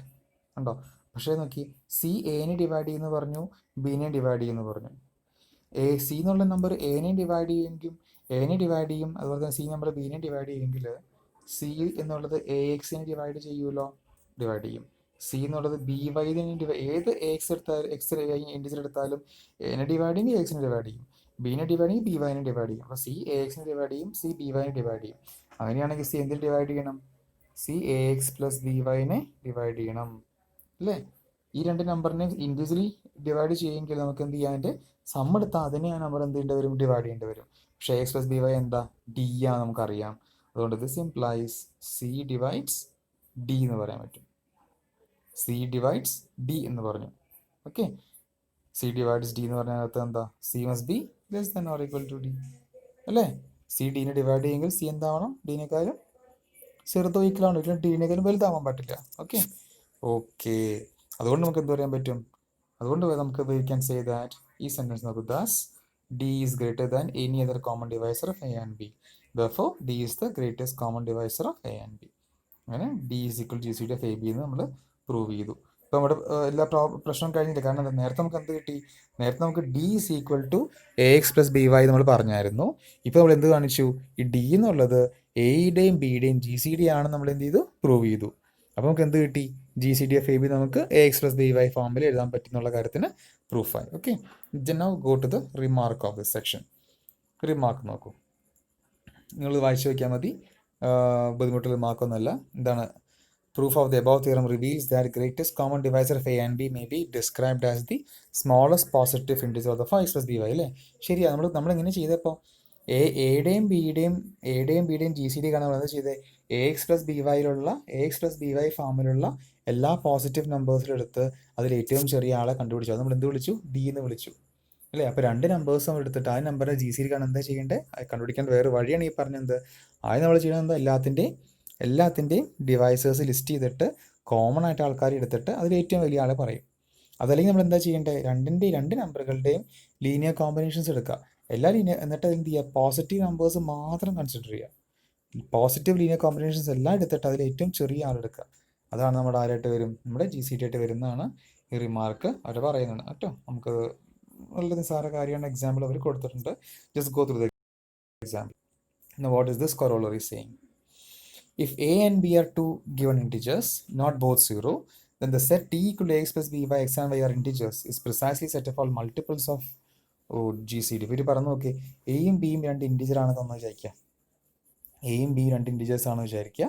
കണ്ടോ? പക്ഷേ നോക്കി, സി എനെ ഡിവൈഡ് ചെയ്യുമെന്ന് പറഞ്ഞു, ബിനെ ഡിവൈഡ് ചെയ്യുമെന്ന് പറഞ്ഞു. സി എന്നുള്ള നമ്പർ എനെ ഡിവൈഡ് ചെയ്യുമെങ്കിൽ എനെ ഡിവൈഡ് ചെയ്യും, അതുപോലെ തന്നെ സി നമ്പർ ബിനെ ഡിവൈഡ് ചെയ്യുമെങ്കിൽ സി എന്നുള്ളത് എ എക്സിനെ ഡിവൈഡ് ചെയ്യുമല്ലോ, ഡിവൈഡ് ചെയ്യും. സി എന്നുള്ളത് ബി വൈനെ ഏത് എക്സ് എടുത്താലും എക്സ് ഇൻഡിജർ എടുത്താലും എനെ ഡിവൈഡ് ചെയ്യും, എക്സിനെ ഡിവൈഡ് ചെയ്യും. ബിനെ ഡിവൈഡ് ചെയ്യും, ബി വൈനെ ഡിവൈഡ് ചെയ്യും. അപ്പോൾ സി എ എക്സിനെ ഡിവൈഡ് ചെയ്യും, സി ബി വൈനെ ഡിവൈഡ് ചെയ്യും. അങ്ങനെയാണെങ്കിൽ സി എന്തിൽ ഡിവൈഡ് ചെയ്യണം? C A X plus B വൈനെ ഡിവൈഡ് ചെയ്യണം അല്ലേ? ഈ രണ്ട് നമ്പറിനെ ഇൻഡിവിജ്വലി ഡിവൈഡ് ചെയ്യുമെങ്കിൽ നമുക്ക് എന്ത് ചെയ്യാം? അതിൻ്റെ സം എടുത്താൽ അതിനെ ആ നമ്പർ എന്ത് ചെയ്യേണ്ടി വരും? ഡിവൈഡ് ചെയ്യേണ്ടി വരും. പക്ഷേ എക്സ് പ്ലസ് ബി വൈ എന്താ? ഡി ആണ് നമുക്കറിയാം. അതുകൊണ്ട് this implies C divides D എന്ന് പറയാൻ പറ്റും. സി ഡിവൈഡ്സ് ഡി എന്ന് പറഞ്ഞു. ഓക്കെ, സി ഡിവൈഡ്സ് ഡി എന്ന് പറഞ്ഞതിനകത്ത് എന്താ? C must be less than or equal to D അല്ലേ? സി ഡീനെ ഡിവൈഡ് ചെയ്യുമെങ്കിൽ സി എന്താവണം? ഡീനേക്കാളും ചെറുതോ ഈക്വലാണ്. ഒരിക്കലും ഡീനേക്കാളും വലുതാവാൻ പറ്റില്ല. ഓക്കെ ഓക്കെ അതുകൊണ്ട് നമുക്ക് എന്ത് പറയാൻ പറ്റും? അതുകൊണ്ട് നമുക്ക് we can say that ഈ സെന്റൻസ് നോക്കൂ. thus d is greater than any other common divisor of a and b. therefore d is the greatest common divisor of a and b. അങ്ങനെ d is equal to gcd of ab എന്ന് നമ്മൾ പ്രൂവ് ചെയ്തു. ഇപ്പോൾ നമ്മുടെ എല്ലാ പ്രശ്നം കഴിഞ്ഞില്ല. കാരണം എന്താ? നേരത്തെ നമുക്ക് എന്ത് കിട്ടി? നേരത്തെ നമുക്ക് d is equal to ax plus by നമ്മൾ പറഞ്ഞായിരുന്നു. ഇപ്പോൾ നമ്മൾ എന്ത് കാണിച്ചു? ഈ d എന്നുള്ളത് എയുടെയും ബിയുടെയും ജി സി ഡി ആണെന്ന് നമ്മൾ എന്ത് ചെയ്തു? പ്രൂവ് ചെയ്തു. അപ്പോൾ നമുക്ക് എന്ത് കിട്ടി? G C D of A B നമുക്ക് A X plus B Y ഫോമിൽ എഴുതാൻ പറ്റുന്നുള്ള കാര്യത്തിന് പ്രൂഫായി. Okay, now go to the remark of this section. Remark നോക്കൂ, നിങ്ങൾ വായിച്ചു വയ്ക്കാൻ മതി, ബുദ്ധിമുട്ടുള്ള റിമാർക്കൊന്നുമല്ല. എന്താണ്? Proof of the above theorem reveals that greatest common divisor of A and B may be described as the smallest positive integer of X plus B Y അല്ലേ? ശരിയാ. നമ്മളിങ്ങനെ ചെയ്തപ്പോൾ എയുടെയും ബിയുടെയും ജി സി ഡി കാണാൻ എന്താ ചെയ്തത്? എ എക്സ് പ്ലസ് ബി വൈയിലുള്ള A X plus B Y ഫോമിലുള്ള എല്ലാ പോസിറ്റീവ് നമ്പേഴ്സിലും എടുത്ത് അതിൽ ഏറ്റവും ചെറിയ ആളെ കണ്ടുപിടിച്ചു. അത് നമ്മൾ എന്ത് വിളിച്ചു? ഡി എന്ന് വിളിച്ചു അല്ലേ? അപ്പോൾ രണ്ട് നമ്പേഴ്സ് നമ്മൾ എടുത്തിട്ട് ആ നമ്പറിൻ്റെ ജി സി ഡി കാണാൻ എന്താ ചെയ്യേണ്ടത്? കണ്ടുപിടിക്കേണ്ട വേറെ വഴിയാണ് ഈ പറഞ്ഞത്. ആദ്യം നമ്മൾ ചെയ്യുന്നത് എന്താ? എല്ലാത്തിൻ്റെയും ഡിവൈസേഴ്സ് ലിസ്റ്റ് ചെയ്തിട്ട് കോമൺ ആയിട്ട് ആൾക്കാർ എടുത്തിട്ട് അതിൽ ഏറ്റവും വലിയ ആളെ പറയും. അതല്ലെങ്കിൽ നമ്മൾ എന്താ ചെയ്യേണ്ടത്? രണ്ട് നമ്പറുകളുടെയും ലീനിയർ കോമ്പിനേഷൻസ് എടുക്കുക. എന്നിട്ട് എന്ത് ചെയ്യുക? പോസിറ്റീവ് നമ്പേഴ്സ് മാത്രം കൺസിഡർ ചെയ്യുക. പോസിറ്റീവ് ലീനിയർ കോമ്പിനേഷൻസ് എല്ലാം എടുത്തിട്ട് അതിൽ ഏറ്റവും ചെറിയ ആളെടുക്കുക. അതാണ് നമ്മുടെ ആരായിട്ട് വരും? നമ്മുടെ ജി സി ടി ആയിട്ട് വരുന്നതാണ് ഈ റിമാർക്ക് അവർ പറയുന്നത് കേട്ടോ. നമുക്ക് വളരെ നിസ്സാര കാര്യമാണ്. എക്സാമ്പിൾ അവർ കൊടുത്തിട്ടുണ്ട്. Just go through the example. Now what is this corollary saying? If a and b are two given integers, not both 0, then the set t equal to x plus b by x and y are integers is precisely set of all multiples of GCD. ഇവർ പറഞ്ഞു നോക്കി, എയും ബിയും രണ്ട് ഇൻറ്റിജർ ആണെന്ന് വിചാരിക്കുക. എയും ബിയും രണ്ട് ഇൻറ്റിജേഴ്സ് ആണെന്ന് വിചാരിക്കുക,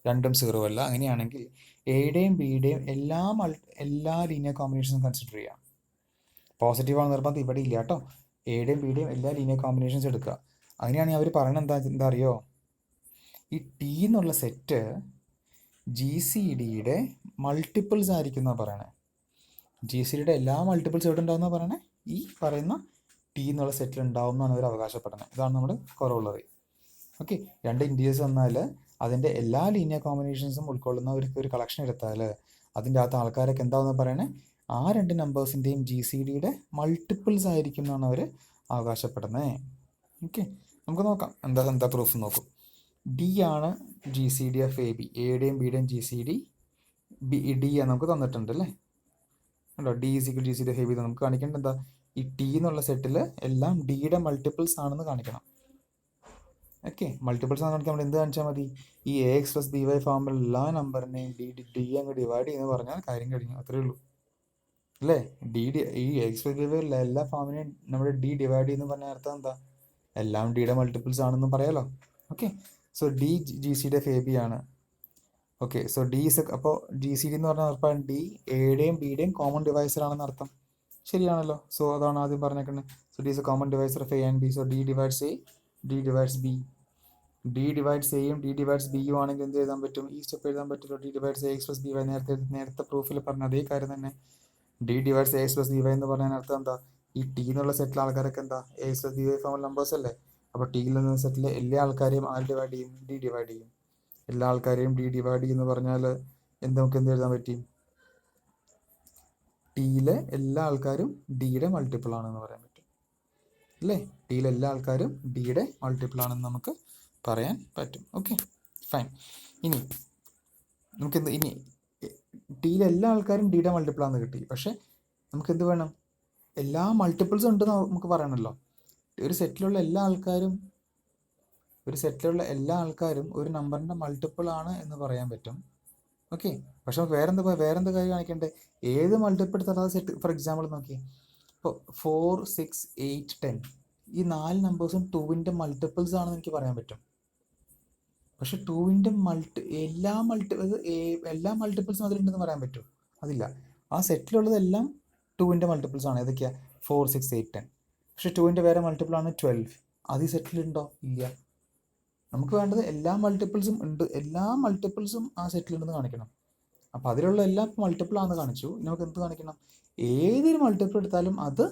രണ്ടും 0 അല്ല. അങ്ങനെയാണെങ്കിൽ എയുടെയും ബിയുടെയും എല്ലാ ലീനിയർ കോമ്പിനേഷൻസും കൺസിഡർ ചെയ്യാം. പോസിറ്റീവ് ആണ് നിർബന്ധം ഇവിടെ ഇല്ല കേട്ടോ. എയുടെയും ബിയുടെയും എല്ലാ ലീനിയർ കോമ്പിനേഷൻസ് എടുക്കുക. അങ്ങനെയാണെങ്കിൽ അവർ പറയുന്നത് എന്താ അറിയോ? ഈ ടി എന്നുള്ള സെറ്റ് ജി സി ഡിയുടെ മൾട്ടിപ്പിൾസ് ആയിരിക്കും എന്നാണ് പറയണേ. ജി സി ഡിയുടെ എല്ലാ മൾട്ടിപ്പിൾസ് എവിടെ ഉണ്ടാവുന്ന പറയണേ? ഈ പറയുന്ന ടി എന്നുള്ള സെറ്റിൽ ഉണ്ടാവും എന്നാണ് അവർ അവകാശപ്പെടുന്നത്. ഇതാണ് നമ്മുടെ കൊറോളറി. ഓക്കെ, രണ്ട് ഇൻറ്റീജേഴ്സ് വന്നാൽ അതിൻ്റെ എല്ലാ ലീനിയർ കോമ്പിനേഷൻസും ഉൾക്കൊള്ളുന്ന ഒരു കളക്ഷൻ എടുത്താൽ അതിൻ്റെ അകത്ത് ആൾക്കാരൊക്കെ എന്താണെന്ന് പറയണേ? ആ രണ്ട് നമ്പേഴ്സിൻ്റെയും ജി സി ഡിയുടെ മൾട്ടിപ്പിൾസ് ആയിരിക്കും എന്നാണ് അവർ അവകാശപ്പെടുന്നത്. ഓക്കെ, നമുക്ക് നോക്കാം എന്താ പ്രൂഫ് നോക്കും. ഡി ആണ് G C D of a B. എയുടെയും ബിയുടെയും ജി സി ഡി ഡി ആണ് നമുക്ക് തന്നിട്ടുണ്ട് അല്ലേ? ഉണ്ടോ? D is equal G C D of a B. നമുക്ക് കാണിക്കേണ്ടത് എന്താ? ഈ ടി എന്നുള്ള സെറ്റിൽ എല്ലാം ഡിയുടെ മൾട്ടിപ്പിൾസ് ആണെന്ന് കാണിക്കണം. ഓക്കെ, മൾട്ടിപ്പിൾസ് ആണെന്ന് കാണിക്കാൻ നമ്മൾ എന്ത് കാണിച്ചാൽ മതി? ഈ a X plus B Y ഫോമിലുള്ള എല്ലാ നമ്പറിനെയും ഡി അങ്ങ് ഡിവൈഡ് ചെയ്യുന്നത് പറഞ്ഞാൽ കാര്യം കഴിഞ്ഞു. അത്രയേ ഉള്ളൂ. അല്ലേ? ഈ എക്സ് പ്ലസ് ബി വൈ എല്ലാ ഫോമിനെയും നമ്മുടെ ഡി ഡിവൈഡ് ചെയ്യുന്ന പറഞ്ഞ അർത്ഥം എന്താ? എല്ലാം ഡിയുടെ മൾട്ടിപ്പിൾസ് ആണെന്നും പറയാലോ. ഓക്കെ, സോ ഡി ജി സിയുടെ എഫ് എ ബി ആണ്. ഓക്കെ, സോ ഡി ഇസ് അപ്പോൾ ജി സി ഡി എന്ന് പറഞ്ഞാൽ അർത്ഥം ഡി എയുടെയും ബിയുടെയും കോമൺ ഡിവൈസർ ആണെന്ന് അർത്ഥം. ശരിയാണല്ലോ. സോ അതാണ് ആദ്യം പറഞ്ഞേക്കുന്നത്. So d is a common divisor of A and B. So d divides a, d divides b. D divides എയും ഡി ഡിവൈഡ്സ് ബിയും ആണെങ്കിൽ എന്ത് എഴുതാൻ പറ്റും? ഈ സ്റ്റെപ്പ് എഴുതാൻ പറ്റുമല്ലോ. D divides a X plus B y. നേരത്തെ പ്രൂഫിൽ പറഞ്ഞ അതേ കാര്യം തന്നെ. D divides a X plus B Y എന്ന് പറഞ്ഞാൽ അർത്ഥം എന്താ? ഈ ടി എന്നുള്ള സെറ്റിലെ ആൾക്കാരൊക്കെ എന്താ? A X plus B Y ഫോമിൽ നമ്പേഴ്സ് അല്ലേ? അപ്പോൾ ടിയിൽ നിന്ന് സെറ്റിലെ എല്ലാ ആൾക്കാരെയും ആര് ഡിവൈഡ് ചെയ്യും? ഡി ഡിവൈഡ് ചെയ്യും. എല്ലാ ആൾക്കാരെയും ഡി ഡിവൈഡ് ചെയ്യുമെന്ന് പറഞ്ഞാൽ നമുക്ക് എന്ത് എഴുതാൻ പറ്റും? ടിയിലെ എല്ലാ ആൾക്കാരും ഡിയുടെ മൾട്ടിപ്പിൾ ആണെന്ന് പറയാൻ പറ്റും അല്ലേ? ടിയിലെ എല്ലാ ആൾക്കാരും ഡിയുടെ മൾട്ടിപ്പിൾ ആണെന്ന് നമുക്ക് പറയാൻ പറ്റും. Okay, fine. ഇനി ഇനി ടിയിലെ എല്ലാ ആൾക്കാരും ഡിയുടെ മൾട്ടിപ്പിൾ ആണെന്ന് കിട്ടി. പക്ഷെ നമുക്ക് എന്ത് വേണം? എല്ലാ മൾട്ടിപ്പിൾസും ഉണ്ടെന്ന് നമുക്ക് പറയണമല്ലോ. ഒരു സെറ്റിലുള്ള എല്ലാ ആൾക്കാരും ഒരു നമ്പറിൻ്റെ മൾട്ടിപ്പിൾ ആണ് എന്ന് പറയാൻ പറ്റും. ഓക്കെ, പക്ഷെ നമുക്ക് വേറെന്താ കാര്യം കാണിക്കണ്ടേ? ഏത് മൾട്ടിപ്പിൾ എടുത്താൽ സെറ്റ്. ഫോർ എക്സാമ്പിൾ നോക്കി, ഇപ്പോൾ 4, 6, 8, 10 ഈ 4 നമ്പേഴ്സും 2ൻ്റെ മൾട്ടിപ്പിൾസ് ആണെന്ന് എനിക്ക് പറയാൻ പറ്റും. പക്ഷെ 2ൻ്റെ എല്ലാ മൾട്ടിപ്പിൾസും അതിലുണ്ടെന്ന് പറയാൻ പറ്റും? അതില്ല. ആ സെറ്റിലുള്ളതെല്ലാം 2ൻ്റെ മൾട്ടിപ്പിൾസ് ആണ്. ഏതൊക്കെയാണ്? 4, 6, 8, 10. പക്ഷെ 2ൻ്റെ വേറെ മൾട്ടിപ്പിൾ ആണ് 12. അത് ഈ സെറ്റിലുണ്ടോ? ഇല്ല. നമുക്ക് വേണ്ടത് എല്ലാ മൾട്ടിപ്പിൾസും ഉണ്ട്, എല്ലാ മൾട്ടിപ്പിൾസും ആ സെറ്റിലുണ്ടെന്ന് കാണിക്കണം. അപ്പോൾ അതിലുള്ള എല്ലാം മൾട്ടിപ്പിൾ ആണെന്ന് കാണിച്ചു. ഇനി നമുക്ക് എന്ത് കാണിക്കണം? ഏതൊരു മൾട്ടിപ്പിൾ എടുത്താലും അത്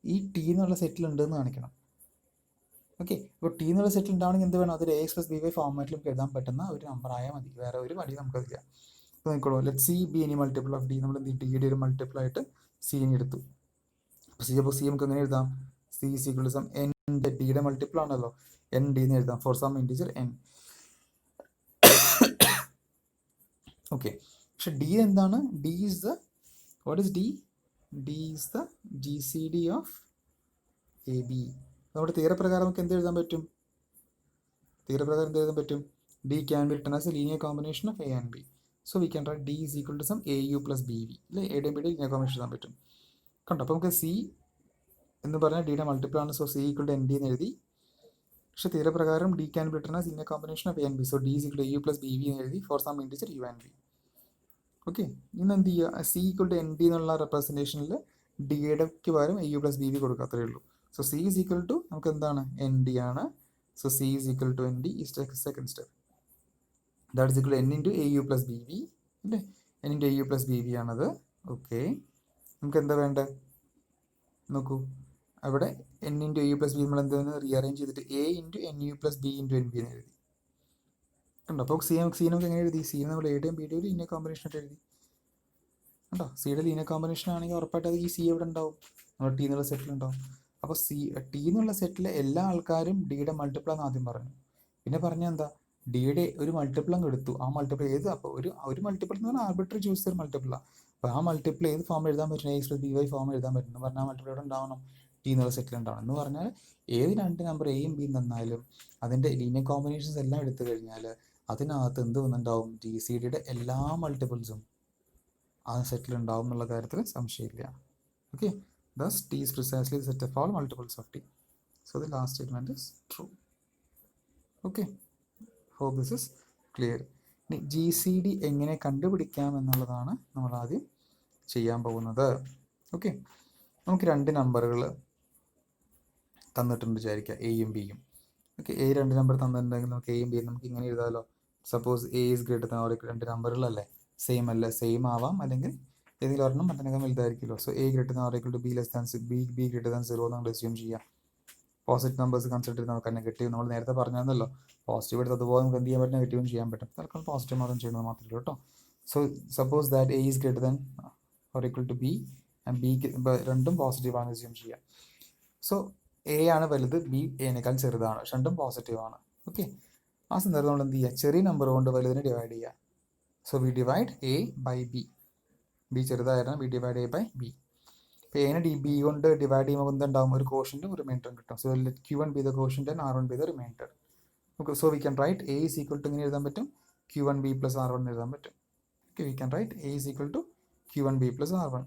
ഈ ടി എന്നുള്ള സെറ്റിലുണ്ടെന്ന് കാണിക്കണം. ഓക്കെ, ഇപ്പോൾ ടി എന്നുള്ള സെറ്റിൽ ഉണ്ടാവണമെങ്കിൽ എന്ത് വേണം? അതൊരു a X plus B y ഫോർമാറ്റിൽ നമുക്ക് എഴുതാൻ പറ്റുന്ന ഒരു നമ്പർ ആയാൽ മതി. വേറെ ഒരു വഴി നമുക്കതില്ല. അപ്പോൾ നോക്കിക്കോളൂ, let see B any multiple of D. നമ്മൾ എന്ത് ഡിയുടെ ഒരു മൾട്ടിപ്പിൾ ആയിട്ട് സിനെ എടുത്തു. അപ്പോൾ സി നമുക്ക് എങ്ങനെ എഴുതാം? C is equal to some n. ഡിയുടെ മൾട്ടിപ്പിൾ ആണല്ലോ, എൻ ഡി എന്ന് എഴുതാം. For some integer n. Okay, പക്ഷെ ഡി എന്താണ്? D is the what is d? D is the G C D of a b. നമ്മുടെ തീരപ്രകാരം നമുക്ക് എന്ത് എഴുതാൻ പറ്റും? D can be written as a linear combination of A and B. So we can write d is equal to some a U plus B v. അല്ലെ? എയുടെയും ബിയുടെ ലീനിയർ കോമ്പിനേഷൻ എഴുതാൻ പറ്റും. കണ്ടോ? അപ്പോൾ നമുക്ക് സി എന്ന് പറഞ്ഞാൽ ഡിയുടെ മൾട്ടിപ്പിൾ ആണ്. So C equal to N D എന്ന് എഴുതി. പക്ഷേ തീരപ്രകാരം D can be written as linear combination of A and B. So D is equal to A U plus B V എന്ന് എഴുതി. For some integer U and B. Okay, ഇന്ന് എന്ത് ചെയ്യുക? C equal to N D എന്നുള്ള റെപ്രസെൻറ്റേഷനിൽ ഡിയുടെ പകരം A U plus B V കൊടുക്കുക, അത്രയേ ഉള്ളൂ. So C is equal to നമുക്ക് എന്താണ്? എൻ ഡി ആണ്. So C is equal to N D is second step. That is equal to N into A U plus B V. അല്ലേ? N into A U plus B V ആണത്. ഓക്കെ, നമുക്ക് എന്താ വേണ്ടത്? നോക്കൂ, അവിടെ N into A U plus B നമ്മൾ എന്താണ് റീഅറേഞ്ച് ചെയ്തിട്ട് A into N U plus B into N B എന്ന് എഴുതി. കണ്ടോ? അപ്പോൾ സി നമുക്ക് എങ്ങനെ എഴുതി? സി നമ്മൾ എയുടെയും ബിയുടെയും ലീനിയർ കോമ്പിനേഷൻ ആയിട്ട് എഴുതി. കണ്ടോ? സിയുടെ ലീനിയർ കോമ്പിനേഷൻ ആണെങ്കിൽ ഉറപ്പായിട്ട് അത് ഈ സി എവിടെ ഉണ്ടാവും? നമ്മുടെ ടി എന്നുള്ള സെറ്റിലുണ്ടാവും. അപ്പോൾ ടി എന്നുള്ള സെറ്റിലെ എല്ലാ ആൾക്കാരും ഡിയുടെ മൾട്ടിപ്പിൾ ആണെന്ന് ആദ്യം പറഞ്ഞു. പിന്നെ പറഞ്ഞാൽ എന്താ? ഡിയുടെ ഒരു മൾട്ടിപ്പിൾ അങ്ങ് എടുത്തു. ആ മൾട്ടിപ്പിൾ ഏത്? അപ്പോൾ ഒരു മൾട്ടിപ്പിൾ എന്ന് പറഞ്ഞാൽ ആർബിട്രറി ചൂസ് ചെയ്ത മൾട്ടിപ്പിളാണ്. അപ്പോൾ ആ മൾട്ടിപ്പിൾ ഏത് ഫോം എഴുതാൻ പറ്റും? X plus B y form എഴുതാൻ പറ്റും എന്ന് പറഞ്ഞാൽ ആ മൾട്ടിപ്പിൾ എവിടെ ഉണ്ടാവണം? ടി എന്നുള്ള സെറ്റിൽ ഉണ്ടാവണം. എന്ന് പറഞ്ഞാൽ ഏത് രണ്ട് നമ്പർ എയും ബിയും തന്നാലും അതിൻ്റെ ലീനിയർ കോമ്പിനേഷൻസ് എല്ലാം എടുത്തു കഴിഞ്ഞാൽ അതിനകത്ത് എന്ത് വന്നിട്ടുണ്ടാവും? ജി സി ഡിയുടെ എല്ലാ മൾട്ടിപ്പിൾസും ആ സെറ്റിൽ ഉണ്ടാവും എന്നുള്ള കാര്യത്തിൽ സംശയമില്ല. Okay, thus T is precisely the set of all multiples of T. So the last statement is true. Okay, hope this is clear. ഇനി ജി സി ഡി എങ്ങനെ കണ്ടുപിടിക്കാം എന്നുള്ളതാണ് നമ്മൾ ആദ്യം ചെയ്യാൻ പോകുന്നത്. ഓക്കെ, നമുക്ക് രണ്ട് നമ്പറുകൾ തന്നിട്ടുണ്ട് വിചാരിക്കുക, എയും ബിയും. ഓക്കെ, എ രണ്ട് നമ്പർ തന്നിട്ടുണ്ടെങ്കിൽ നമുക്ക് എയും ബിയും നമുക്ക് ഇങ്ങനെ എഴുതാമല്ലോ. Suppose A is greater than or രണ്ട് നമ്പറുകളല്ലേ? സെയിം അല്ല, സെയിം ആവാം, അല്ലെങ്കിൽ ഏതെങ്കിലും ഒരെണ്ണം മറ്റേനേക്കാൾ വലുതായിരിക്കുമല്ലോ. So A greater than or equal to B less than B greater than 0 നമ്മൾ അസ്യൂം ചെയ്യാം. പോസിറ്റീവ് നമ്പേഴ്സ് കൺസിഡർ ചെയ്ത് നമുക്ക് നെഗറ്റീവ് നമ്മൾ നേരത്തെ പറഞ്ഞല്ലോ, പോസിറ്റീവ് എടുത്ത് അതുപോലെ നമുക്ക് എന്ത് ചെയ്യാൻ പറ്റും? നെഗറ്റീവും ചെയ്യാൻ പറ്റും. തൽക്കാലം പോസിറ്റീവ് മാത്രം ചെയ്യുന്നത് മാത്രമേ ഉള്ളൂ കേട്ടോ. So suppose that a is greater than or equal to b and b രണ്ടും പോസിറ്റീവ് ആണെന്ന് അസ്യൂം ചെയ്യാം. സോ എ ആണ് വലുത്, ബി എനേക്കാൾ ചെറുതാണ്, രണ്ടും പോസിറ്റീവ് ആണ്. ഓക്കെ, ആ സന്ദർഭം നമ്മൾ എന്ത് ചെയ്യുക? ചെറിയ നമ്പർ കൊണ്ട് വലുതിനെ ഡിവൈഡ് ചെയ്യുക. So we divide A by B. B ചെറുതായിരുന്നു, B divide A by B. ഇപ്പോൾ എനെ ബി കൊണ്ട് ഡിവൈഡ് ചെയ്യുമ്പോൾ എന്തുണ്ടാവും? ഒരു കോഷ്യൻ്റും ഒരു റിമൈൻഡറും കിട്ടും. So let Q1 b the quotient and R1 b the remainder. Okay, so we can write a is equal to ഇങ്ങനെ എഴുതാൻ പറ്റും, Q1 ബി പ്ലസ് R1 എഴുതാൻ പറ്റും. Okay, we can write a is equal to Q1 b plus R1.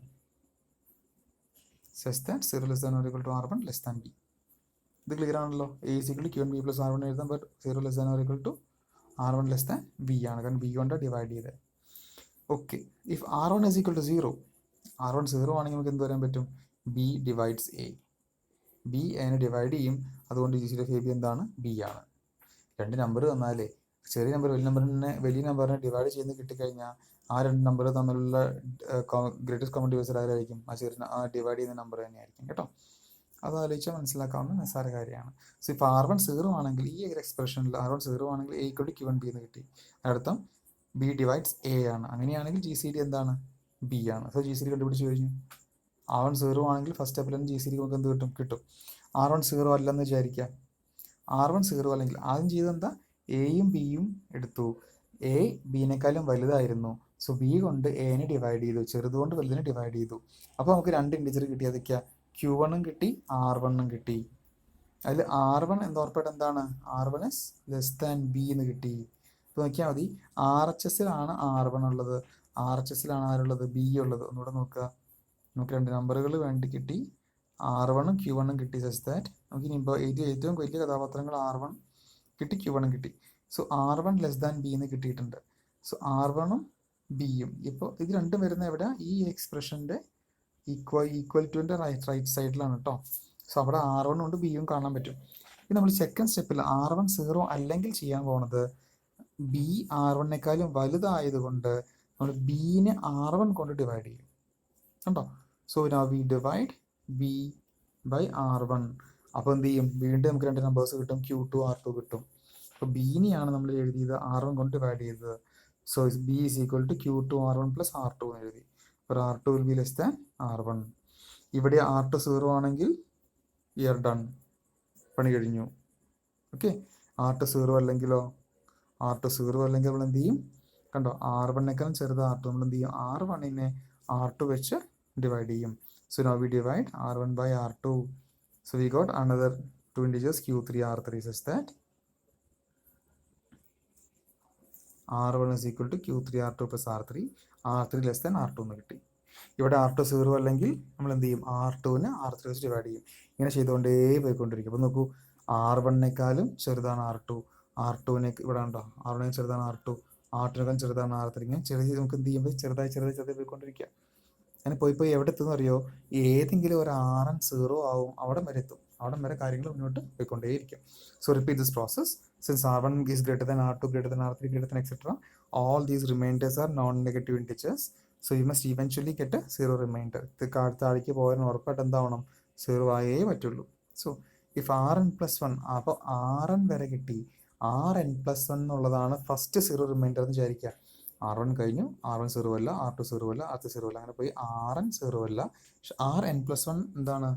Such that 0 less than or equal to R1 less than B. ഇത് ക്ലിയർ ആണല്ലോ. A is equal to Q1 B plus R1 എഴുതാൻ, but 0 less than or equal to R1 less than B ആണ്, കാരണം B കൊണ്ട് ഡിവൈഡ് ചെയ്തത്. Okay, if R1 is equal to 0, R1 0 ആണെങ്കിൽ നമുക്ക് എന്ത് പറയാൻ പറ്റും? B divides A. B അതിനെ ഡിവൈഡ് ചെയ്യും, അതുകൊണ്ട് GCD of AB എന്താണ്? B ആണ്. രണ്ട് നമ്പർ തന്നാലേ ചെറിയ നമ്പർ വലിയ നമ്പറിനെ ഡിവൈഡ് ചെയ്ത് കിട്ടിക്കഴിഞ്ഞാൽ ആ രണ്ട് നമ്പർ തമ്മിലുള്ള ഗ്രേറ്റസ്റ്റ് കോമൺ ഡിവൈസർ ആരായിരിക്കും? ആ ഡിവൈഡ് ചെയ്യുന്ന നമ്പർ തന്നെയായിരിക്കും കേട്ടോ. അത് ആലോചിച്ചാൽ മനസ്സിലാക്കാവുന്ന നിസ്സാര കാര്യമാണ്. സോ ഇപ്പോൾ R1 0 ആണെങ്കിൽ ഈ ഒരു എക്സ്പ്രഷനിൽ R1 0 ആണെങ്കിൽ A = Q1 B എന്ന് കിട്ടി. അർത്ഥം B ഡിവൈഡ്സ് A ആണ്. അങ്ങനെയാണെങ്കിൽ GCD എന്താണ്? B ആണ്. സോ GCD കണ്ടുപിടിച്ച് കഴിഞ്ഞു. R1 0 ആണെങ്കിൽ ഫസ്റ്റ് സ്റ്റെപ്പിൽ തന്നെ GCD നമുക്ക് എന്ത് കിട്ടും? R1 0 അല്ലെന്ന് വിചാരിക്കാം. R1 0 അല്ലെങ്കിൽ ആദ്യം ചെയ്തെന്താ? എയും ബിയും എടുത്തു. എ ബിനേക്കാളും വലുതായിരുന്നു. സോ ബി കൊണ്ട് എനെ ഡിവൈഡ് ചെയ്തു, ചെറുതുകൊണ്ട് വലുതിനെ ഡിവൈഡ് ചെയ്തു. അപ്പോൾ നമുക്ക് രണ്ട് ഇൻഡിജർ കിട്ടി. അതൊക്കെയാ Q1 കിട്ടി, R1 കിട്ടി. അതിൽ R1 ഉറപ്പായിട്ട് എന്താണ്? R1 is less than B എന്ന് കിട്ടി. ഇപ്പോൾ നോക്കിയാൽ മതി, RHSലാണ് R1 ഉള്ളത്, RHSലാണ് ആരുള്ളത്? B ഉള്ളത്. ഒന്നുകൂടെ നോക്കുക. നമുക്ക് രണ്ട് നമ്പറുകൾ വേണ്ടി കിട്ടി, R1 Q1 കിട്ടി. സച്ച് ദാറ്റ് നമുക്ക് ഇനി ഇപ്പോൾ ഏറ്റവും വലിയ കഥാപാത്രങ്ങൾ R1 കിട്ടി, Q1 കിട്ടി. So R1 less than B എന്ന് കിട്ടിയിട്ടുണ്ട്. സോ R1ഉം ബിയും ഇപ്പോൾ ഇത് രണ്ടും വരുന്ന എവിടെ? ഈ എക്സ്പ്രഷൻ്റെ ഈക്വൽ ടുവിൻ്റെ റൈറ്റ് സൈഡിലാണ് കേട്ടോ. സോ അവിടെ R1 ഉണ്ട്, ബിയും കാണാൻ പറ്റും. ഇനി നമ്മൾ സെക്കൻഡ് സ്റ്റെപ്പിൽ R1 0 അല്ലെങ്കിൽ ചെയ്യാൻ പോകുന്നത്, B R1നേക്കാളും വലുതായതുകൊണ്ട് നമ്മൾ ബിനെ R1 കൊണ്ട് ഡിവൈഡ് ചെയ്യും കണ്ടോ. So now we divide B by R1. അപ്പോൾ എന്ത് ചെയ്യും? വീണ്ടും നമുക്ക് രണ്ട് നമ്പേഴ്സ് കിട്ടും, Q2 R2 കിട്ടും. അപ്പോൾ ബീനെയാണ് നമ്മൾ എഴുതിയത് R1 കൊണ്ട് ഡിവൈഡ് ചെയ്തത്. So B is equal to Q2 R1 plus R2 എന്ന് എഴുതി. അപ്പോൾ R2 will be less than R1. ഇവിടെ R2 0 ആണെങ്കിൽ we are done, പണി കഴിഞ്ഞു. ഓക്കെ, R2 0 അല്ലെങ്കിലോ? R2 0 അല്ലെങ്കിൽ നമ്മൾ എന്ത് ചെയ്യും? കണ്ടോ, R1നേക്കാളും ചെറുത് R2. നമ്മൾ എന്ത് ചെയ്യും? R1നെ R2 വെച്ച് ഡിവൈഡ് ചെയ്യും. So now we divide R1 by R2. So we got another two integers Q3 R3 such that R1 is equal to Q3 R2 plus R3. R3 less than R2 എന്ന് കിട്ടി. ഇവിടെ R2 0 അല്ലെങ്കിൽ നമ്മൾ എന്ത് ചെയ്യും? R2നെ R3 വെച്ച് ഡിവൈഡ് ചെയ്യും. ഇങ്ങനെ ചെയ്തുകൊണ്ടേ പോയിക്കൊണ്ടിരിക്കും. അപ്പോൾ നോക്കൂ, R1നേക്കാളും ചെറുതാണ് R2, R2നെ ഇവിടെ ഉണ്ടോ, R1 ചെറുതാണ് R2, R2നേക്കാളും ചെറുതാണ് R3. ഇങ്ങനെ ചെറിയ നമുക്ക് എന്ത് ചെയ്യുമ്പോൾ ചെറുതായി പോയിക്കൊണ്ടിരിക്കുക. അങ്ങനെ പോയി എവിടെ എത്തുമെന്ന് അറിയോ? ഏതെങ്കിലും ഒരു RN 0 ആവും, അവിടെ വരെ എത്തും. അവിടെ വരെ കാര്യങ്ങൾ മുന്നോട്ട് പോയിക്കൊണ്ടേയിരിക്കും. So repeat this process. Since R1 is greater than R2, greater than R3, greater than etc., all these remainders are non-negative integers. So you must eventually get a 0 remainder. താഴേക്ക് പോകാൻ ഉറപ്പായിട്ട് എന്താവണം? 0 ആയേ പറ്റുള്ളൂ. സോ ഇഫ് RN plus 1, അപ്പോൾ RN വരെ കിട്ടി. RN plus 1 എന്നുള്ളതാണ് ഫസ്റ്റ് 0 റിമൈൻഡർ എന്ന് വിചാരിക്കുക. R1 കഴിഞ്ഞു, R1 0 അല്ല, R2 0 അല്ല, R3 0 അല്ല, അങ്ങനെ പോയി RN 0 അല്ല. പക്ഷെ RN plus 1 എന്താണ്?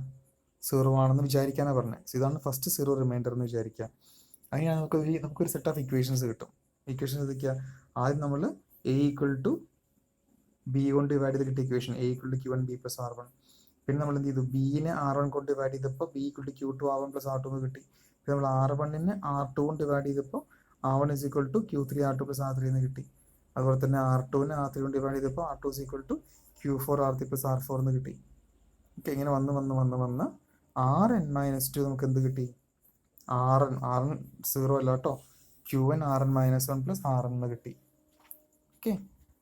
0 ആണെന്ന് വിചാരിക്കാനാണ് പറഞ്ഞത്. സോ ഇതാണ് ഫസ്റ്റ് 0 റിമൈൻഡർ എന്ന് വിചാരിക്കുക. അങ്ങനെയാണ് നമുക്കൊരു സെറ്റ് ഓഫ് ഇക്വേഷൻസ് കിട്ടും. ഇക്വേഷൻസ് എന്തൊക്കെയാ? ആദ്യം നമ്മൾ A = B കൊണ്ട് ഡിവൈഡ് ചെയ്ത് കിട്ടിയ equation A = Q1 B plus R1. പിന്നെ നമ്മൾ എന്ത് ചെയ്തു? ബിനെ R1 കൊണ്ട് ഡിവൈഡ് ചെയ്തപ്പോൾ B = Q2 R1 plus R2 എന്ന് കിട്ടി. പിന്നെ നമ്മൾ R1നെ R2 കൊണ്ട് ഡിവൈഡ് ചെയ്തപ്പോൾ R1 is equal to Q3 R2 plus R3 എന്ന് കിട്ടി. അതുപോലെ തന്നെ R2നെ R3 കൊണ്ട് ഡിവൈഡ് ചെയ്തപ്പോൾ R2 is equal to Q4 R3 plus R4 എന്ന് കിട്ടി. ഓക്കെ, ഇങ്ങനെ വന്ന് Rn-2 നമുക്ക് എന്ത് കിട്ടി? Rn 0 അല്ല കേട്ടോ, Qn Rn-1 plus Rn എന്ന് കിട്ടി. ഓക്കെ,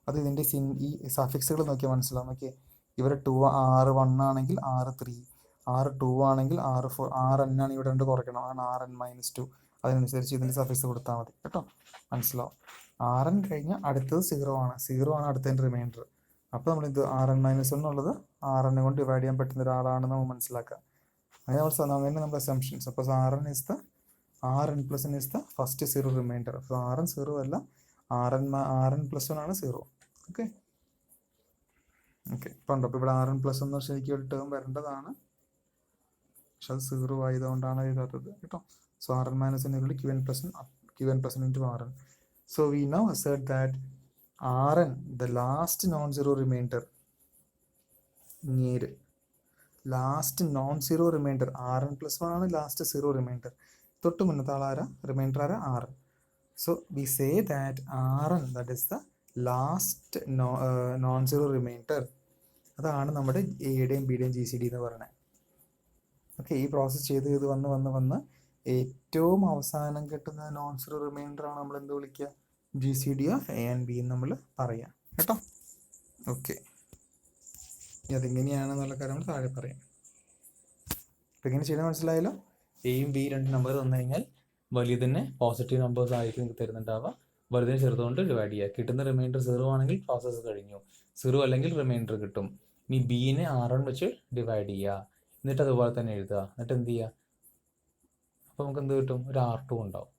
അത് ഇതിൻ്റെ ഈ സഫിക്സുകൾ നോക്കിയാൽ മനസ്സിലാവും. ഓക്കെ, ഇവർ R1 ആണെങ്കിൽ R3, R2 ആണെങ്കിൽ R4, Rn ആണ് ഇവിടെ രണ്ട് കുറയ്ക്കണം, അതാണ് Rn-2. അതിനനുസരിച്ച് ഇതിൻ്റെ സഫിക്സ് കൊടുത്താൽ മതി കേട്ടോ, മനസ്സിലാവും. Rn കഴിഞ്ഞാൽ അടുത്തത് 0 ആണ്, 0 ആണ് അടുത്തതിൻ്റെ റിമൈൻഡർ. അപ്പോൾ നമ്മൾ ഇത് Rn-1 എന്നുള്ളത് Rn കൊണ്ട് ഡിവൈഡ് ചെയ്യാൻ പറ്റുന്ന ഒരാളാണെന്ന് നമ്മൾ മനസ്സിലാക്കുക. അങ്ങനെ നമ്മൾ assumption. Suppose Rn plus 1 is the first 0 remainder. അപ്പോൾ Rn 0 അല്ല, Rn plus 1 ആണ് 0. ഓക്കെ ഇപ്പം ഉണ്ടോ? അപ്പോൾ ഇവിടെ Rn plus 1 ശരിക്കും ഒരു ടേം വരേണ്ടതാണ്, പക്ഷെ അത് 0 ആയതുകൊണ്ടാണ് എഴുതാത്തത് കേട്ടോ. So Rn-1 = Qn plus 1 into Rn. So we now assert that Rn, the last non-zero remainder, last non zero reminder Rn plus 1 ആണ് ലാസ്റ്റ് 0 റിമൈൻഡർ. തൊട്ട് മുന്നത്തെ ആളാരാ? റിമൈൻഡർ ആരാ? Rn. So we say that Rn, that is the last non-zero remainder, അതാണ് നമ്മുടെ എയുടെയും ബിയുടെയും ജി സി ഡി എന്ന് പറയുന്നത്. ഓക്കെ, ഈ പ്രോസസ്സ് ചെയ്ത് വന്ന് ഏറ്റവും അവസാനം കിട്ടുന്ന നോൺ സീറോ റിമൈൻഡർ ആണ് നമ്മൾ എന്ത് വിളിക്കുക, G C D of A and B എന്ന് നമ്മൾ പറയാം കേട്ടോ. ഓക്കെ, അതെങ്ങനെയാണെന്നുള്ള കാര്യം നമ്മൾ താഴെ പറയാം. അപ്പം ഇങ്ങനെ ചെയ്യണം, മനസ്സിലായല്ലോ. എയും ബി രണ്ട് നമ്പർ തന്നു കഴിഞ്ഞാൽ വലിയതിനെ പോസിറ്റീവ് നമ്പേഴ്സ് ആയിരിക്കും നിങ്ങൾക്ക് തരുന്നുണ്ടാവുക, വലുതിനെ ചെറുതുകൊണ്ട് ഡിവൈഡ് ചെയ്യുക. കിട്ടുന്ന റിമൈൻഡർ 0 ആണെങ്കിൽ പ്രോസസ്സ് കഴിഞ്ഞു, 0 അല്ലെങ്കിൽ റിമൈൻഡർ കിട്ടും. ഇനി ബിനെ R1 വെച്ച് ഡിവൈഡ് ചെയ്യുക, എന്നിട്ട് അതുപോലെ തന്നെ എഴുതുക, എന്നിട്ട് എന്ത് ചെയ്യുക, അപ്പോൾ നമുക്ക് എന്ത് കിട്ടും, ഒരു R2 ഉണ്ടാവും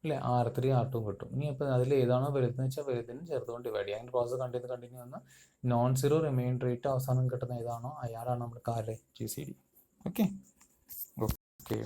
അല്ലേ, R3 R2 കിട്ടും. ഇനി അപ്പോൾ അതിൽ ഏതാണോ വലുതെന്ന് വെച്ചാൽ വലുതിന് ചെറുതുകൊണ്ട് ഡിവൈഡ് ചെയ്യുക. അതിൻ്റെ പ്രോസസ്സ് കണ്ടിന്യൂ വന്ന് നോൺ സീറോ റിമൈൻഡർ റേറ്റ് അവസാനം കിട്ടുന്ന ഏതാണോ അയാളാണ് നമ്മൾ കാരുടെ G C D. Okay okay